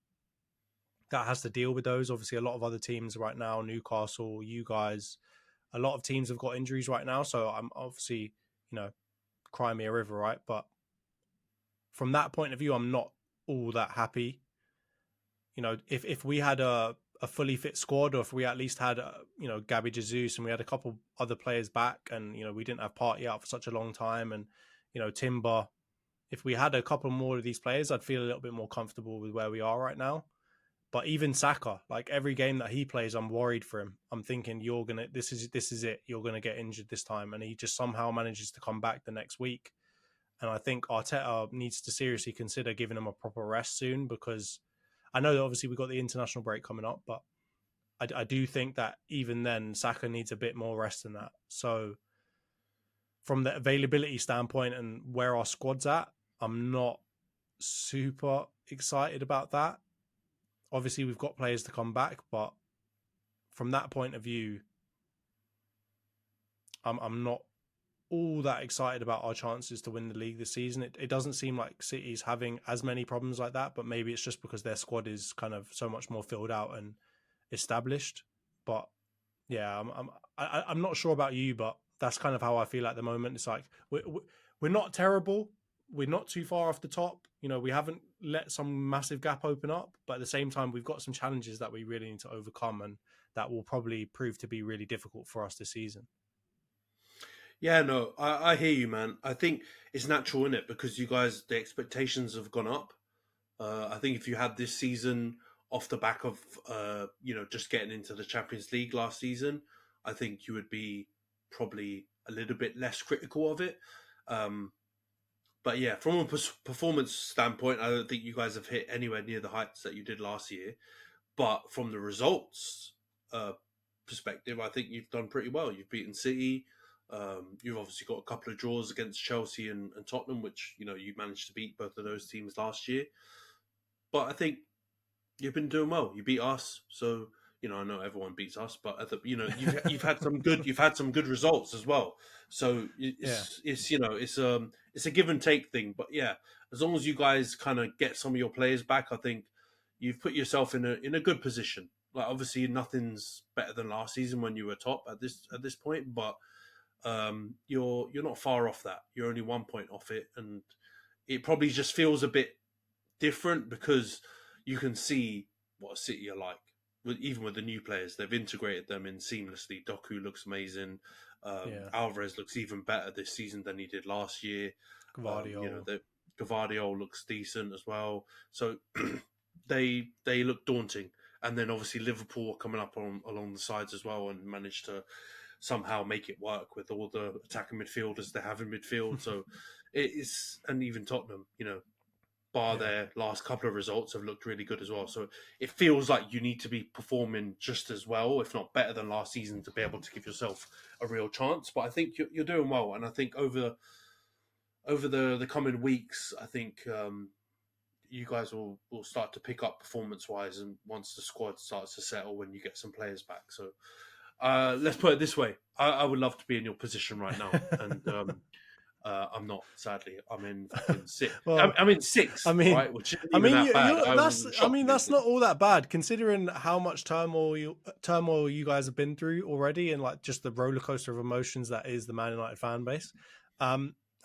that has to deal with those. Obviously, a lot of other teams right now, Newcastle, you guys, a lot of teams have got injuries right now. So I'm obviously, cry me a river, right? But from that point of view, I'm not all that happy. If we had a fully fit squad, or if we at least had, Gabby Jesus, and we had a couple other players back, and, we didn't have Partey out for such a long time, and, Timber, if we had a couple more of these players, I'd feel a little bit more comfortable with where we are right now. But even Saka, like every game that he plays, I'm worried for him. I'm thinking this is it. You're going to get injured this time. And he just somehow manages to come back the next week. And I think Arteta needs to seriously consider giving him a proper rest soon, because I know that obviously we've got the international break coming up, but I do think that even then Saka needs a bit more rest than that. So from the availability standpoint and where our squad's at, I'm not super excited about that. Obviously, we've got players to come back, but from that point of view, I'm not all that excited about our chances to win the league this season. It doesn't seem like City's having as many problems like that, but maybe it's just because their squad is kind of so much more filled out and established. But yeah, I'm not sure about you, but that's kind of how I feel at the moment. It's like we're not terrible. We're not too far off the top. We haven't let some massive gap open up, but at the same time, we've got some challenges that we really need to overcome, and that will probably prove to be really difficult for us this season. Yeah, no, I hear you, man. I think it's natural, isn't it? Because you guys, the expectations have gone up. I think if you had this season off the back of, just getting into the Champions League last season, I think you would be probably a little bit less critical of it. But yeah, from a performance standpoint, I don't think you guys have hit anywhere near the heights that you did last year. But from the results perspective, I think you've done pretty well. You've beaten City. You've obviously got a couple of draws against Chelsea and Tottenham, which, you managed to beat both of those teams last year. But I think you've been doing well. You beat us, so I know everyone beats us, but you've had some good results as well. So it's a give and take thing. But yeah, as long as you guys kind of get some of your players back, I think you've put yourself in a good position. Like, obviously nothing's better than last season when you were top at this point, but you're not far off that. You're only 1 point off it, and it probably just feels a bit different because you can see what City are like. Even with the new players, they've integrated them in seamlessly. Doku looks amazing. Alvarez looks even better this season than he did last year. Gvardiol looks decent as well. So they look daunting. And then obviously Liverpool are coming up along the sides as well and managed to somehow make it work with all the attacking midfielders they have in midfield. So and even Tottenham, their last couple of results have looked really good as well. So it feels like you need to be performing just as well, if not better than last season, to be able to give yourself a real chance. But I think you're doing well. And I think over the coming weeks, I think you guys will start to pick up performance-wise, and once the squad starts to settle when you get some players back. So let's put it this way. I would love to be in your position right now. And I'm not, sadly. I'm in fucking sixth. Well, I'm in sixth, right? Which isn't even that bad. That's not all that bad considering how much turmoil you guys have been through already, and like just the roller coaster of emotions that is the Man United fan base.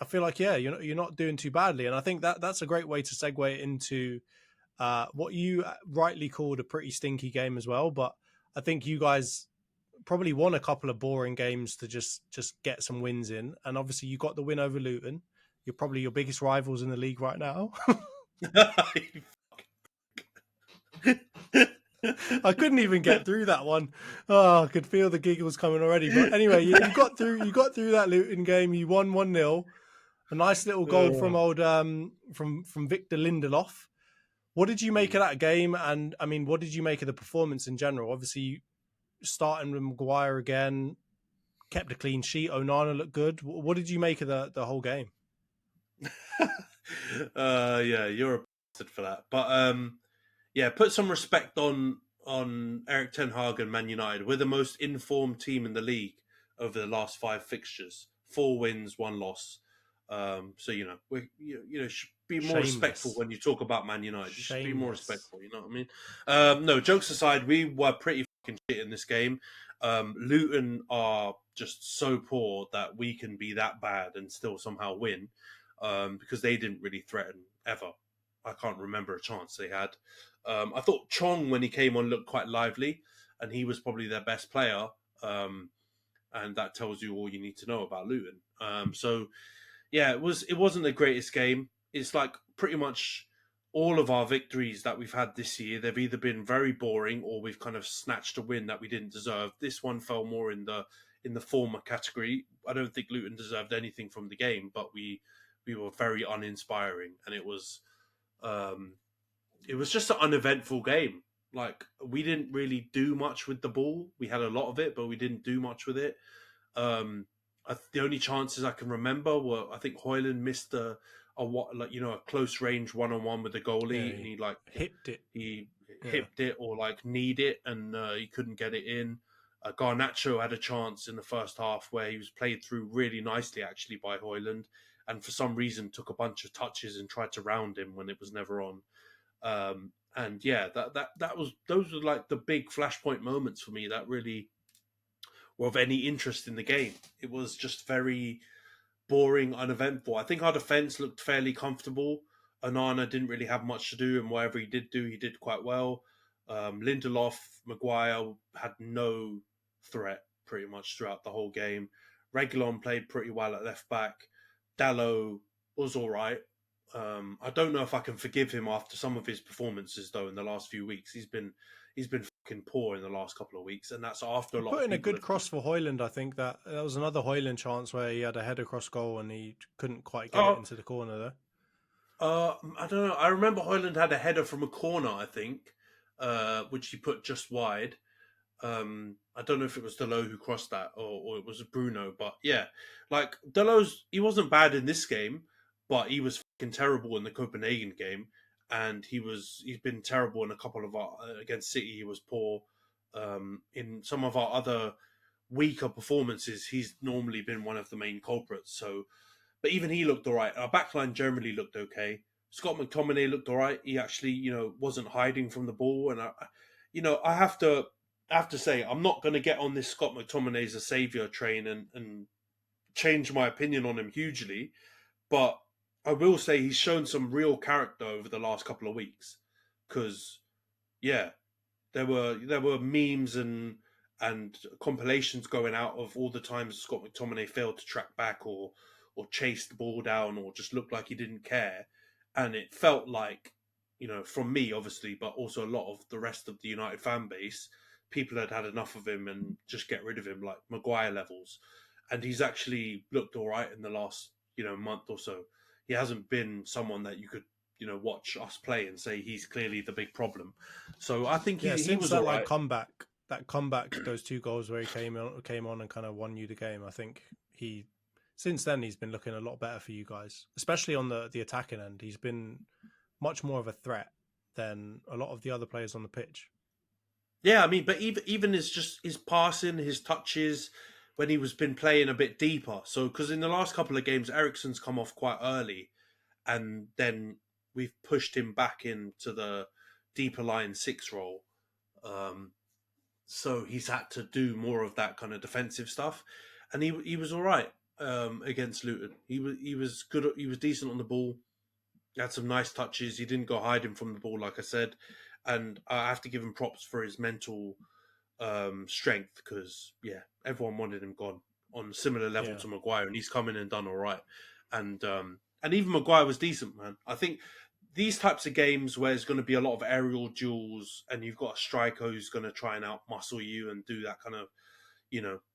I feel like you're not doing too badly, and I think that's a great way to segue into what you rightly called a pretty stinky game as well. But I think you guys probably won a couple of boring games to just get some wins in, and obviously you got the win over Luton. You're probably your biggest rivals in the league right now. I couldn't even get through that one. Oh, I could feel the giggles coming already. But anyway, you got through. You got through that Luton game. You won 1-0. A nice little goal from old from Victor Lindelof. What did you make of that game? And I mean, what did you make of the performance in general? Obviously, starting with Maguire again, kept a clean sheet. Onana looked good. What did you make of the whole game? Yeah, you're a bastard for that. But yeah, put some respect on Eric Ten Hag and Man United. We're the most informed team in the league over the last 5 fixtures. 4 wins, 1 loss. So we should be more respectful when you talk about Man United. You should be more respectful. You know what I mean? No, jokes aside, we were pretty fucking shit in this game. Luton are just so poor that we can be that bad and still somehow win, because they didn't really threaten ever. I can't remember a chance they had. I thought Chong, when he came on, looked quite lively, and he was probably their best player. And that tells you all you need to know about Luton. So yeah, it wasn't the greatest game. It's like pretty much all of our victories that we've had this year, they've either been very boring or we've kind of snatched a win that we didn't deserve. This one fell more in the former category. I don't think Luton deserved anything from the game, but we were very uninspiring, and it was just an uneventful game. Like, we didn't really do much with the ball. We had a lot of it, but we didn't do much with it. The only chances I can remember were, I think Højlund missed a close range 1-on-1 with the goalie, and he hipped it. He hipped it or kneed it, and he couldn't get it in. Garnacho had a chance in the first half where he was played through really nicely actually by Højlund, and for some reason took a bunch of touches and tried to round him when it was never on. And yeah, those were like the big flashpoint moments for me that really were of any interest in the game. It was just very boring, uneventful. I think our defense looked fairly comfortable. Onana didn't really have much to do, and whatever he did do, he did quite well. Lindelof, Maguire had no threat pretty much throughout the whole game. Reguilon played pretty well at left back. Dalot was all right. I don't know if I can forgive him after some of his performances though in the last few weeks. He's been fucking poor in the last couple of weeks, and that's after a lot. Put in a good cross for Højlund. I think that was another Højlund chance where he had a header cross goal and he couldn't quite get it into the corner there. I don't know. I remember Højlund had a header from a corner, I think, which he put just wide. I don't know if it was Dalot who crossed that or it was Bruno, but yeah, like he wasn't bad in this game, but he was fucking terrible in the Copenhagen game, and he's been terrible in a couple of against City. He was poor. In some of our other weaker performances, he's normally been one of the main culprits. So, but even he looked all right. Our backline generally looked okay. Scott McTominay looked all right. He actually, wasn't hiding from the ball, and I have to say, I'm not going to get on this Scott McTominay's a saviour train and change my opinion on him hugely, but I will say he's shown some real character over the last couple of weeks. Because, yeah, there were memes and compilations going out of all the times Scott McTominay failed to track back or chase the ball down or just looked like he didn't care, and it felt like, from me obviously, but also a lot of the rest of the United fan base, people had enough of him and just get rid of him, like Maguire levels. And he's actually looked all right in the last month or so. He hasn't been someone that you could watch us play and say he's clearly the big problem. So I think he was that all right. comeback, those 2 goals where he came on and kind of won you the game. I think since then he's been looking a lot better for you guys, especially on the attacking end. He's been much more of a threat than a lot of the other players on the pitch. Yeah, I mean, but even his passing, his touches, when he was been playing a bit deeper. So, because in the last couple of games, Eriksen's come off quite early, and then we've pushed him back into the deeper line 6 role. So he's had to do more of that kind of defensive stuff, and he was all right. against Luton. He was good. He was decent on the ball. He had some nice touches. He didn't go hiding from the ball, like I said, and I have to give him props for his mental strength because everyone wanted him gone on a similar level to Maguire, and he's come in and done all right. And even Maguire was decent, man. I think these types of games where there's going to be a lot of aerial duels, and you've got a striker who's going to try and outmuscle you and do that kind of,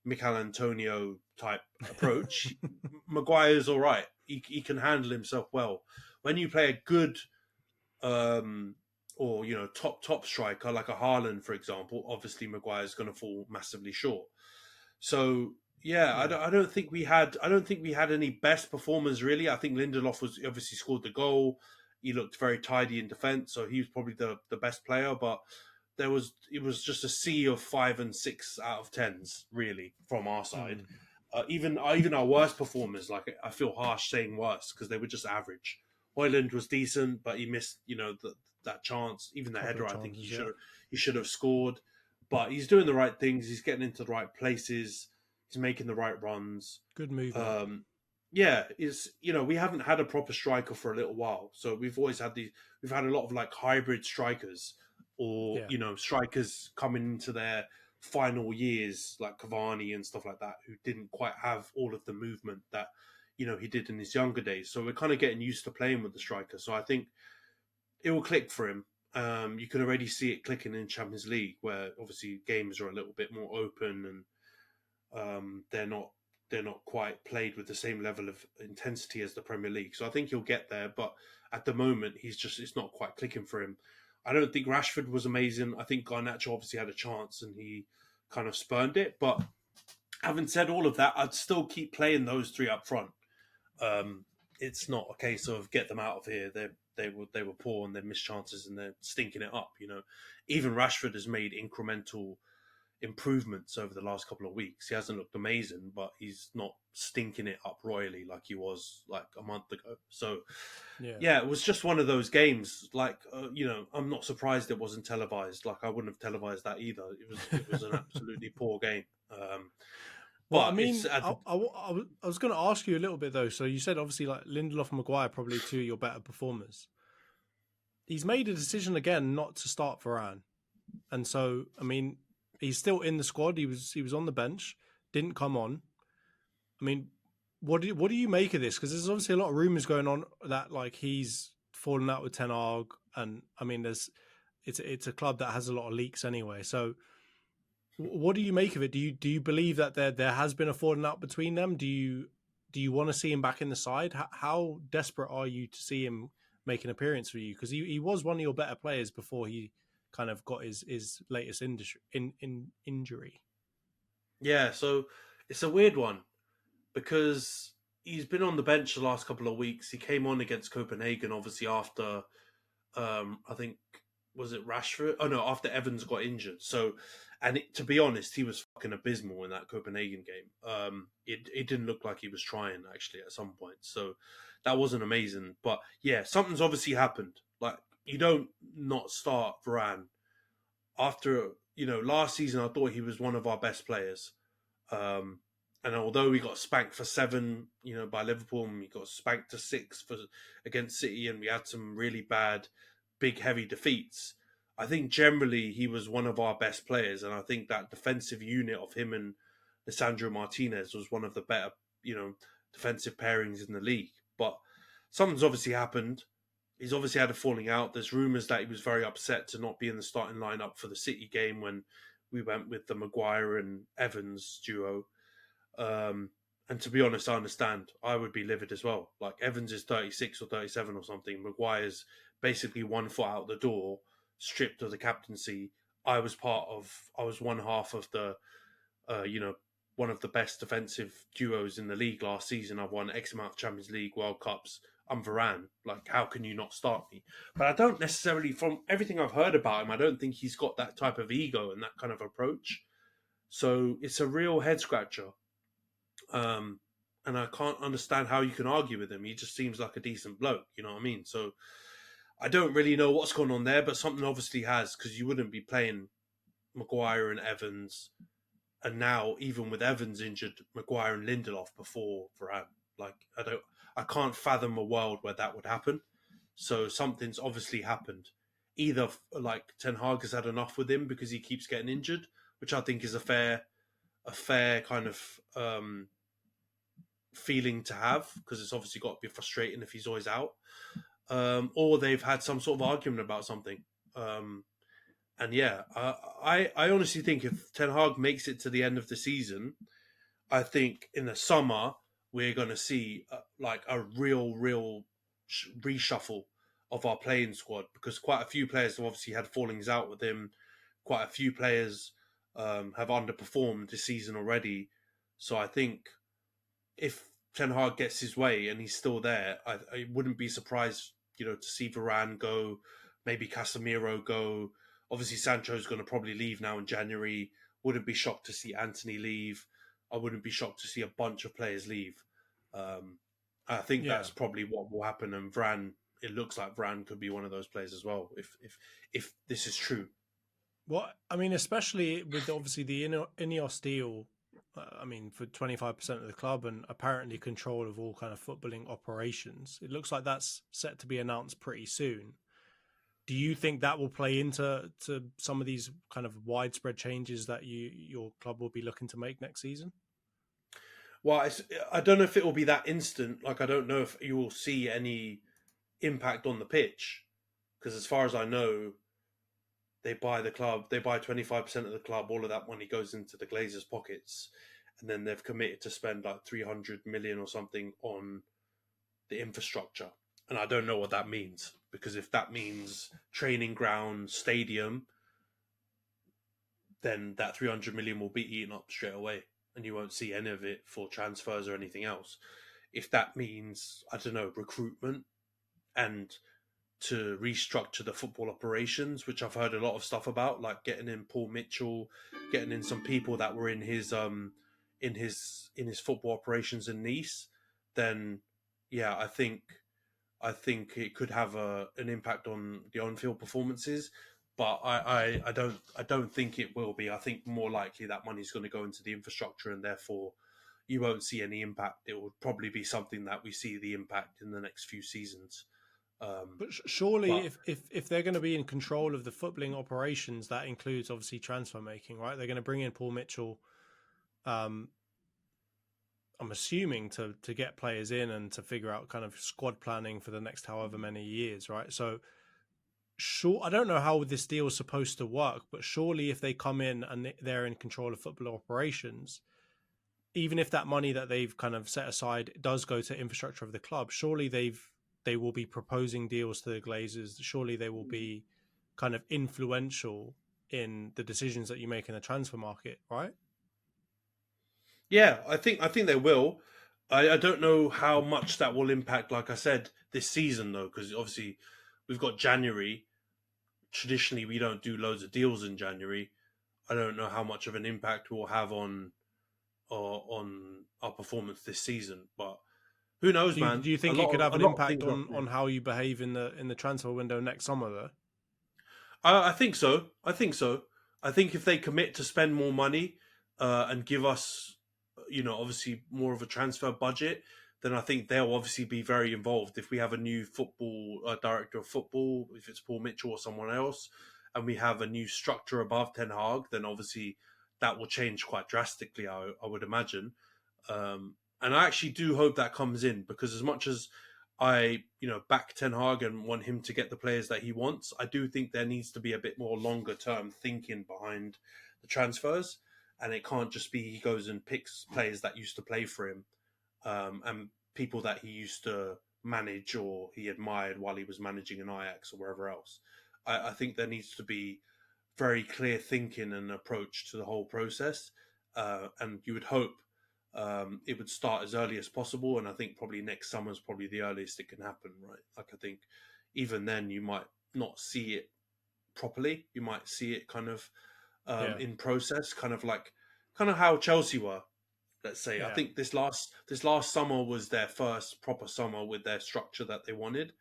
Michael Antonio type approach. Maguire's all right. He can handle himself well. When you play a good or top striker like a Haaland, for example, obviously Maguire's going to fall massively short. So I don't think we had any best performers really. I think Lindelof was obviously scored the goal. He looked very tidy in defence, so he was probably the best player. But it was just a sea of 5 and 6 out of 10s really from our side. Even our worst performers, like I feel harsh saying worse because they were just average. Højlund was decent, but he missed that chance. Even the header, I think he should have scored. But he's doing the right things. He's getting into the right places. He's making the right runs. Good movement. We haven't had a proper striker for a little while. So we've always had we've had a lot of like hybrid strikers or, strikers coming into their final years like Cavani and stuff like that who didn't quite have all of the movement that, he did in his younger days. So we're kind of getting used to playing with the striker. So I think it will click for him. You can already see it clicking in Champions League, where obviously games are a little bit more open and they're not quite played with the same level of intensity as the Premier League. So I think he'll get there, but at the moment it's not quite clicking for him. I don't think Rashford was amazing. I think Garnacho obviously had a chance and he kind of spurned it. But having said all of that, I'd still keep playing those three up front. It's not a case of get them out of here. They were poor and they missed chances and they're stinking it up. Even Rashford has made incremental improvements over the last couple of weeks. He hasn't looked amazing, but he's not stinking it up royally like he was like a month ago. So it was just one of those games. Like I'm not surprised it wasn't televised. Like I wouldn't have televised that either. It was an absolutely poor game. Well, I mean, I was going to ask you a little bit though. So you said obviously like Lindelof and Maguire probably two of your better performers. He's made a decision again not to start Varane, and so I mean he's still in the squad. He was on the bench, didn't come on. I mean, what do you make of this? Because there's obviously a lot of rumors going on that like he's fallen out with Ten Hag, and I mean it's a club that has a lot of leaks anyway. So. What do you make of it? Do you believe that there has been a falling out between them? Do you want to see him back in the side? How desperate are you to see him make an appearance for you? Because he was one of your better players before he kind of got his latest injury. Yeah, so it's a weird one because he's been on the bench the last couple of weeks. He came on against Copenhagen, obviously after I think. Was it Rashford? Oh no, after Evans got injured. So, to be honest, he was fucking abysmal in that Copenhagen game. It didn't look like he was trying actually at some point. So that wasn't amazing. But yeah, something's obviously happened. Like you don't not start Varane after last season. I thought he was one of our best players. And although we got spanked for 7, by Liverpool, and we got spanked to 6 against City, and we had some really bad. Big, heavy defeats. I think generally he was one of our best players, and I think that defensive unit of him and Lisandro Martinez was one of the better, defensive pairings in the league. But something's obviously happened. He's obviously had a falling out. There's rumours that he was very upset to not be in the starting lineup for the City game when we went with the Maguire and Evans duo. And to be honest, I understand. I would be livid as well. Like Evans is 36 or 37 or something. Maguire's basically 1 foot out the door, stripped of the captaincy. I was one half of the, one of the best defensive duos in the league last season. I've won X amount of Champions League, World Cups. I'm Varane. Like, how can you not start me? But I don't necessarily, from everything I've heard about him, I don't think he's got that type of ego and that kind of approach. So it's a real head scratcher. And I can't understand how you can argue with him. He just seems like a decent bloke, you know what I mean? So I don't really know what's going on there, but something obviously has, because you wouldn't be playing Maguire and Evans and now even with Evans injured, Maguire and Lindelof before Varane. Like I can't fathom a world where that would happen. So something's obviously happened. Either like Ten Hag has had enough with him because he keeps getting injured, which I think is a fair kind of feeling to have, because it's obviously got to be frustrating if he's always out. Or they've had some sort of argument about something. And yeah, I honestly think if Ten Hag makes it to the end of the season, I think in the summer we're going to see like a real reshuffle of our playing squad, because quite a few players have obviously had fallings out with him. Quite a few players have underperformed this season already. So I think if Ten Hag gets his way and he's still there, I wouldn't be surprised, to see Varane go, maybe Casemiro go. Obviously, Sancho's going to probably leave now in January. Wouldn't be shocked to see Antony leave. I wouldn't be shocked to see a bunch of players leave. I think Yeah. that's probably what will happen. And Varane, it looks like Varane could be one of those players as well, if this is true. Well, I mean, especially with obviously the Ineos deal, I mean, for 25% of the club and apparently control of all kind of footballing operations, it looks like that's set to be announced pretty soon. Do you think that will play into some of these kind of widespread changes that your club will be looking to make next season? Well, I don't know if it will be that instant. Like, I don't know if you will see any impact on the pitch, because as far as I know, they buy the club, they buy 25% of the club, all of that money goes into the Glazers' pockets, and then they've committed to spend like 300 million or something on the infrastructure. And I don't know what that means, because if that means training ground, stadium, then that 300 million will be eaten up straight away, and you won't see any of it for transfers or anything else. If that means, I don't know, recruitment and to restructure the football operations, which I've heard a lot of stuff about, like getting in Paul Mitchell, getting in some people that were in his football operations in Nice, then yeah, I think it could have an impact on the on-field performances, but I don't think it will be. I think more likely that money's going to go into the infrastructure, and therefore you won't see any impact. It will probably be something that we see the impact in the next few seasons. But surely, But if they're going to be in control of the footballing operations, that includes obviously transfer making, right? They're going to bring in Paul Mitchell. Um, I'm assuming to get players in and to figure out kind of squad planning for the next however many years, right? So, sure, I don't know how this deal is supposed to work, but surely if they come in and they're in control of football operations, even if that money that they've kind of set aside does go to infrastructure of the club, surely they will be proposing deals to the Glazers. Surely they will be kind of influential in the decisions that you make in the transfer market, right? yeah, I think they will. I don't know how much that will impact, like I said, this season though, because obviously we've got January. Traditionally, we don't do loads of deals in January. I don't know how much of an impact we'll have on our performance this season, but who knows, man? Do you think it could have A an lot of impact things are happening. on how you behave in the transfer window next summer, though? I think so. I think so. I think if they commit to spend more money and give us, obviously more of a transfer budget, then I think they'll obviously be very involved. If we have a new football director of football, if it's Paul Mitchell or someone else, and we have a new structure above Ten Hag, then obviously that will change quite drastically. I would imagine, and I actually do hope that comes in, because as much as I, back Ten Hag and want him to get the players that he wants, I do think there needs to be a bit more longer term thinking behind the transfers, and it can't just be he goes and picks players that used to play for him, and people that he used to manage or he admired while he was managing an Ajax or wherever else. I think there needs to be very clear thinking and approach to the whole process, and you would hope it would start as early as possible. And I think probably next summer is probably the earliest it can happen, right? Like, I think even then you might not see it properly. You might see it kind of Yeah, in process, kind of how Chelsea were. Let's say I yeah, think this last summer was their first proper summer with their structure that they wanted,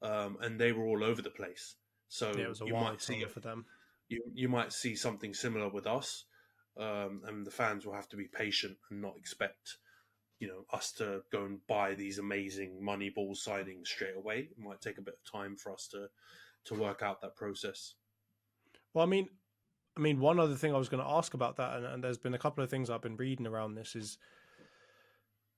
and they were all over the place. yeah. It So was a you wild might see summer for them. you might see something similar with us. and the fans will have to be patient and not expect us to go and buy these amazing Moneyball signings straight away. It might take a bit of time for us to work out that process. Well, I mean, one other thing I was going to ask about that, and there's been a couple of things I've been reading around this, is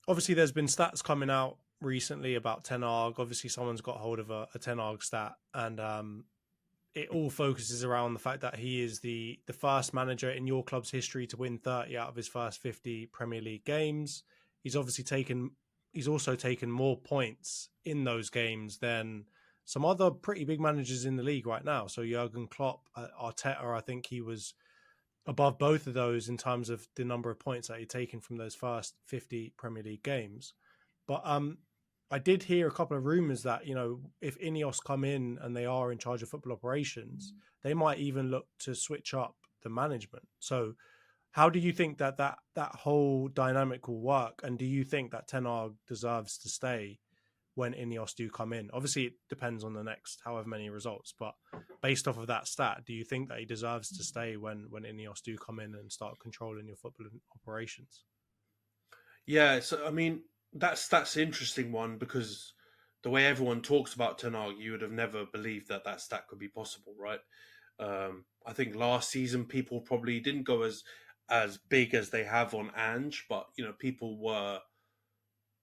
obviously there's been stats coming out recently about Ten Hag. Obviously, someone's got hold of a Ten Hag stat, and it all focuses around the fact that he is the first manager in your club's history to win 30 out of his first 50 Premier League games. He's also taken more points in those games than some other pretty big managers in the league right now. So Jurgen Klopp, Arteta, I think he was above both of those in terms of the number of points that he'd taken from those first 50 Premier League games. But I did hear a couple of rumours that, if Ineos come in and they are in charge of football operations, they might even look to switch up the management. So how do you think that whole dynamic will work? And do you think that Ten Hag deserves to stay when Ineos do come in? Obviously, it depends on the next however many results, but based off of that stat, do you think that he deserves to stay when Ineos do come in and start controlling your football operations? Yeah, so I mean that's an interesting one, because the way everyone talks about Ten Hag, you would have never believed that stat could be possible, right? I think last season people probably didn't go as big as they have on Ange, but people were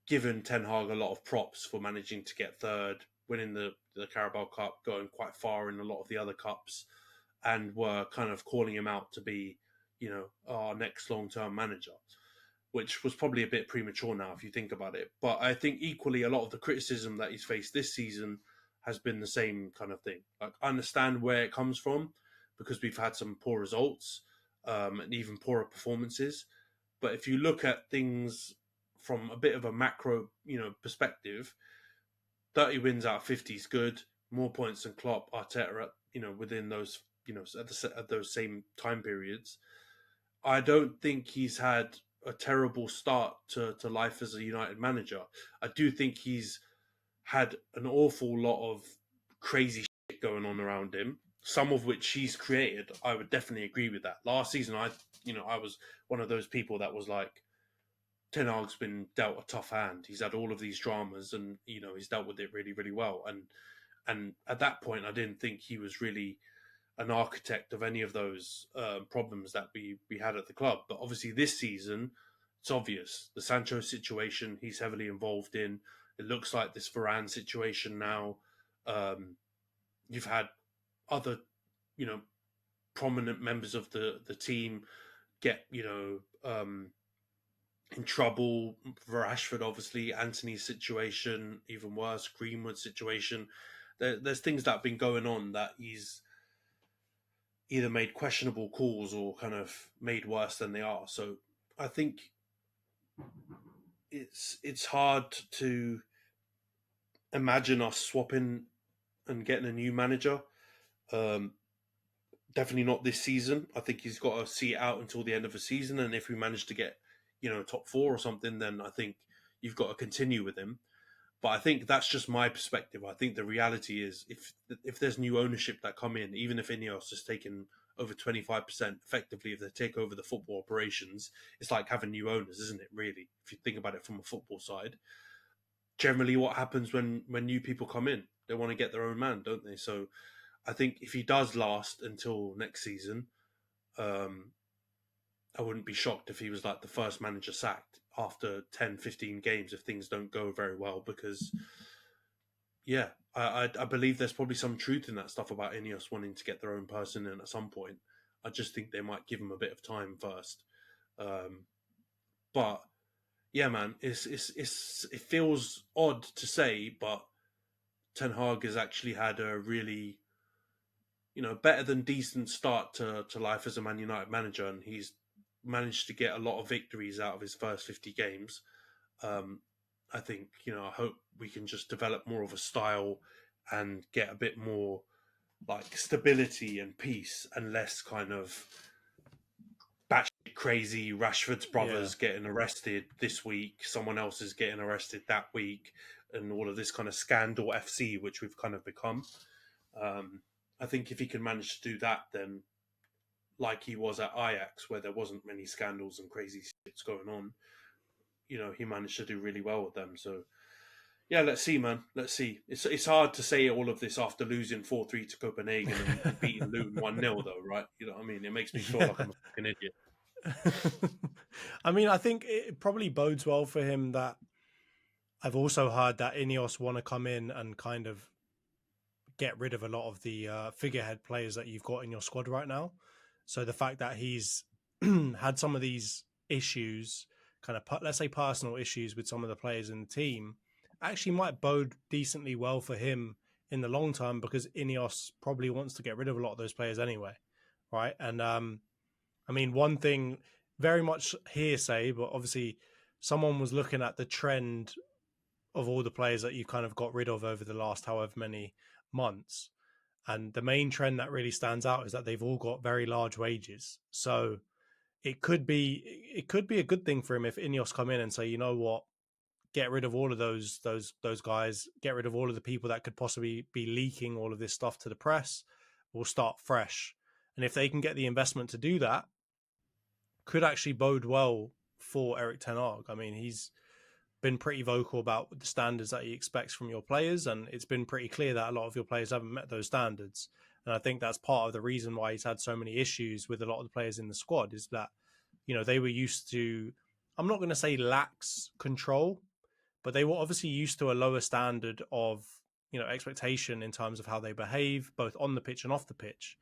given Ten Hag a lot of props for managing to get third, winning the Carabao Cup, going quite far in a lot of the other cups, and were kind of calling him out to be, our next long-term manager, which was probably a bit premature now if you think about it. But I think equally a lot of the criticism that he's faced this season has been the same kind of thing. Like, I understand where it comes from, because we've had some poor results, and even poorer performances. But if you look at things from a bit of a macro, perspective, 30 wins out of 50 is good. More points than Klopp, Arteta, within those, at those same time periods. I don't think he's had a terrible start to life as a United manager. I do think he's had an awful lot of crazy shit going on around him, some of which he's created. I would definitely agree with that. Last season, I was one of those people that was like, Ten Hag's been dealt a tough hand. He's had all of these dramas, and he's dealt with it really, really well. And at that point, I didn't think he was really an architect of any of those problems that we had at the club. But obviously, this season, it's obvious the Sancho situation he's heavily involved in. It looks like this Varane situation now. You've had other, prominent members of the team get, in trouble. Rashford, obviously, Antony's situation, even worse, Greenwood's situation. There's things that have been going on that he's either made questionable calls or kind of made worse than they are. So I think it's hard to imagine us swapping and getting a new manager. Definitely not this season. I think he's got to see it out until the end of the season, and if we manage to get top four or something, then I think you've got to continue with him. But I think that's just my perspective. I think the reality is, if there's new ownership that come in, even if Ineos has taken over 25%, effectively, if they take over the football operations, it's like having new owners, isn't it, really? If you think about it from a football side. Generally, what happens when new people come in? They want to get their own man, don't they? So I think if he does last until next season, I wouldn't be shocked if he was like the first manager sacked after 10, 15 games if things don't go very well, because, yeah, I believe there's probably some truth in that stuff about Ineos wanting to get their own person in at some point. I just think they might give him a bit of time first. But, yeah, man, it feels odd to say, but Ten Hag has actually had a really, better than decent start to life as a Man United manager, and he's managed to get a lot of victories out of his first 50 games. I think, I hope we can just develop more of a style and get a bit more like stability and peace, and less kind of batshit crazy Rashford's brothers getting arrested this week, someone else is getting arrested that week, and all of this kind of scandal FC, which we've kind of become. I think if he can manage to do that, then like he was at Ajax, where there wasn't many scandals and crazy shits going on. He managed to do really well with them. So, yeah, let's see, man. Let's see. It's hard to say all of this after losing 4-3 to Copenhagen and beating Luton 1-0, though, right? You know what I mean? It makes me feel like I'm a fucking idiot. I mean, I think it probably bodes well for him that I've also heard that Ineos want to come in and kind of get rid of a lot of the figurehead players that you've got in your squad right now. So the fact that he's had some of these issues, kind of, let's say, personal issues with some of the players in the team, actually might bode decently well for him in the long term, because Ineos probably wants to get rid of a lot of those players anyway, right? And I mean, one thing, very much hearsay, but obviously someone was looking at the trend of all the players that you kind of got rid of over the last however many months. And the main trend that really stands out is that they've all got very large wages. So it could be a good thing for him if Ineos come in and say, you know what, get rid of all of those guys, get rid of all of the people that could possibly be leaking all of this stuff to the press. We'll start fresh. And if they can get the investment to do that, could actually bode well for Erik ten Hag. I mean, he's been pretty vocal about the standards that he expects from your players, and it's been pretty clear that a lot of your players haven't met those standards. And I think that's part of the reason why he's had so many issues with a lot of the players in the squad, is that, they were used to, I'm not going to say lax control, but they were obviously used to a lower standard of, expectation in terms of how they behave, both on the pitch and off the pitch,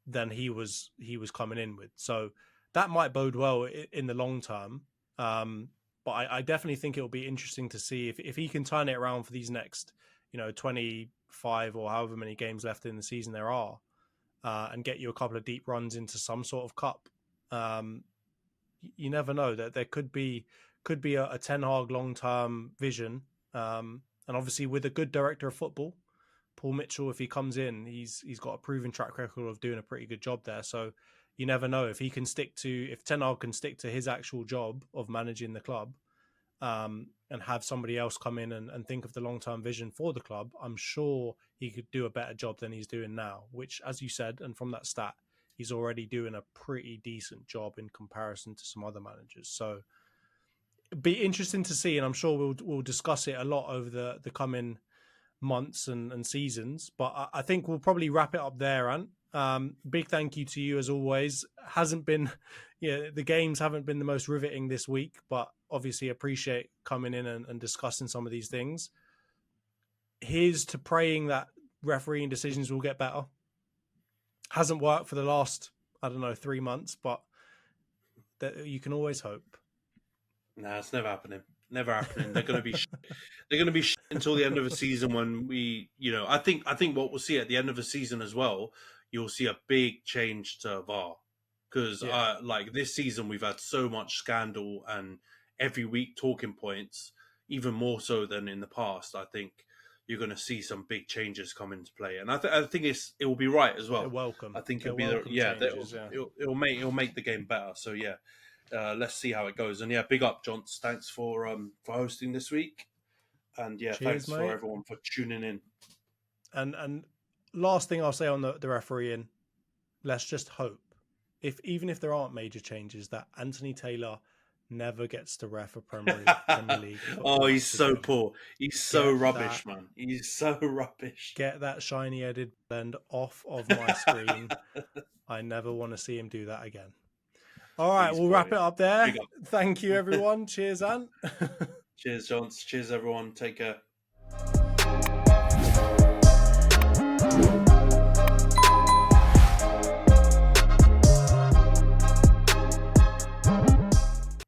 than he was coming in with. So that might bode well in the long term. But I definitely think it'll be interesting to see if he can turn it around for these next, 25 or however many games left in the season there are, and get you a couple of deep runs into some sort of cup. You never know, that there could be a Ten Hag long-term vision. And obviously with a good director of football, Paul Mitchell, if he comes in, he's got a proven track record of doing a pretty good job there. So you never know if Ten Hag can stick to his actual job of managing the club, and have somebody else come in and think of the long-term vision for the club. I'm sure he could do a better job than he's doing now, which, as you said, and from that stat, he's already doing a pretty decent job in comparison to some other managers. So it'd be interesting to see, and I'm sure we'll discuss it a lot over the coming months and seasons. But I think we'll probably wrap it up there, Ant. Big thank you to you as always. The games haven't been the most riveting this week, but obviously appreciate coming in and discussing some of these things. Here's to praying that refereeing decisions will get better. Hasn't worked for the last, 3 months, but that you can always hope. No, it's never happening. Never happening. They're going to be until the end of the season, when we, I think what we'll see at the end of the season as well, you'll see a big change to VAR, because like this season we've had so much scandal and every week talking points, even more so than in the past. I think you're going to see some big changes come into play, and I think it will be right as well. They're welcome. I think it'll be changes, it'll make the game better. So yeah. Let's see how it goes. And big up, Jonts. Thanks for hosting this week. And cheers, thanks mate. for everyone for tuning in. And last thing I'll say on the refereeing, let's just hope, even if there aren't major changes, that Anthony Taylor never gets to ref a Premier League. Oh, he's so poor. He's so rubbish, man. He's so rubbish. Get that shiny-headed blend off of my screen. I never want to see him do that again. All right, we'll wrap it up there. Thank you, everyone. Cheers, Ant. Cheers, Johns. Cheers, everyone. Take care.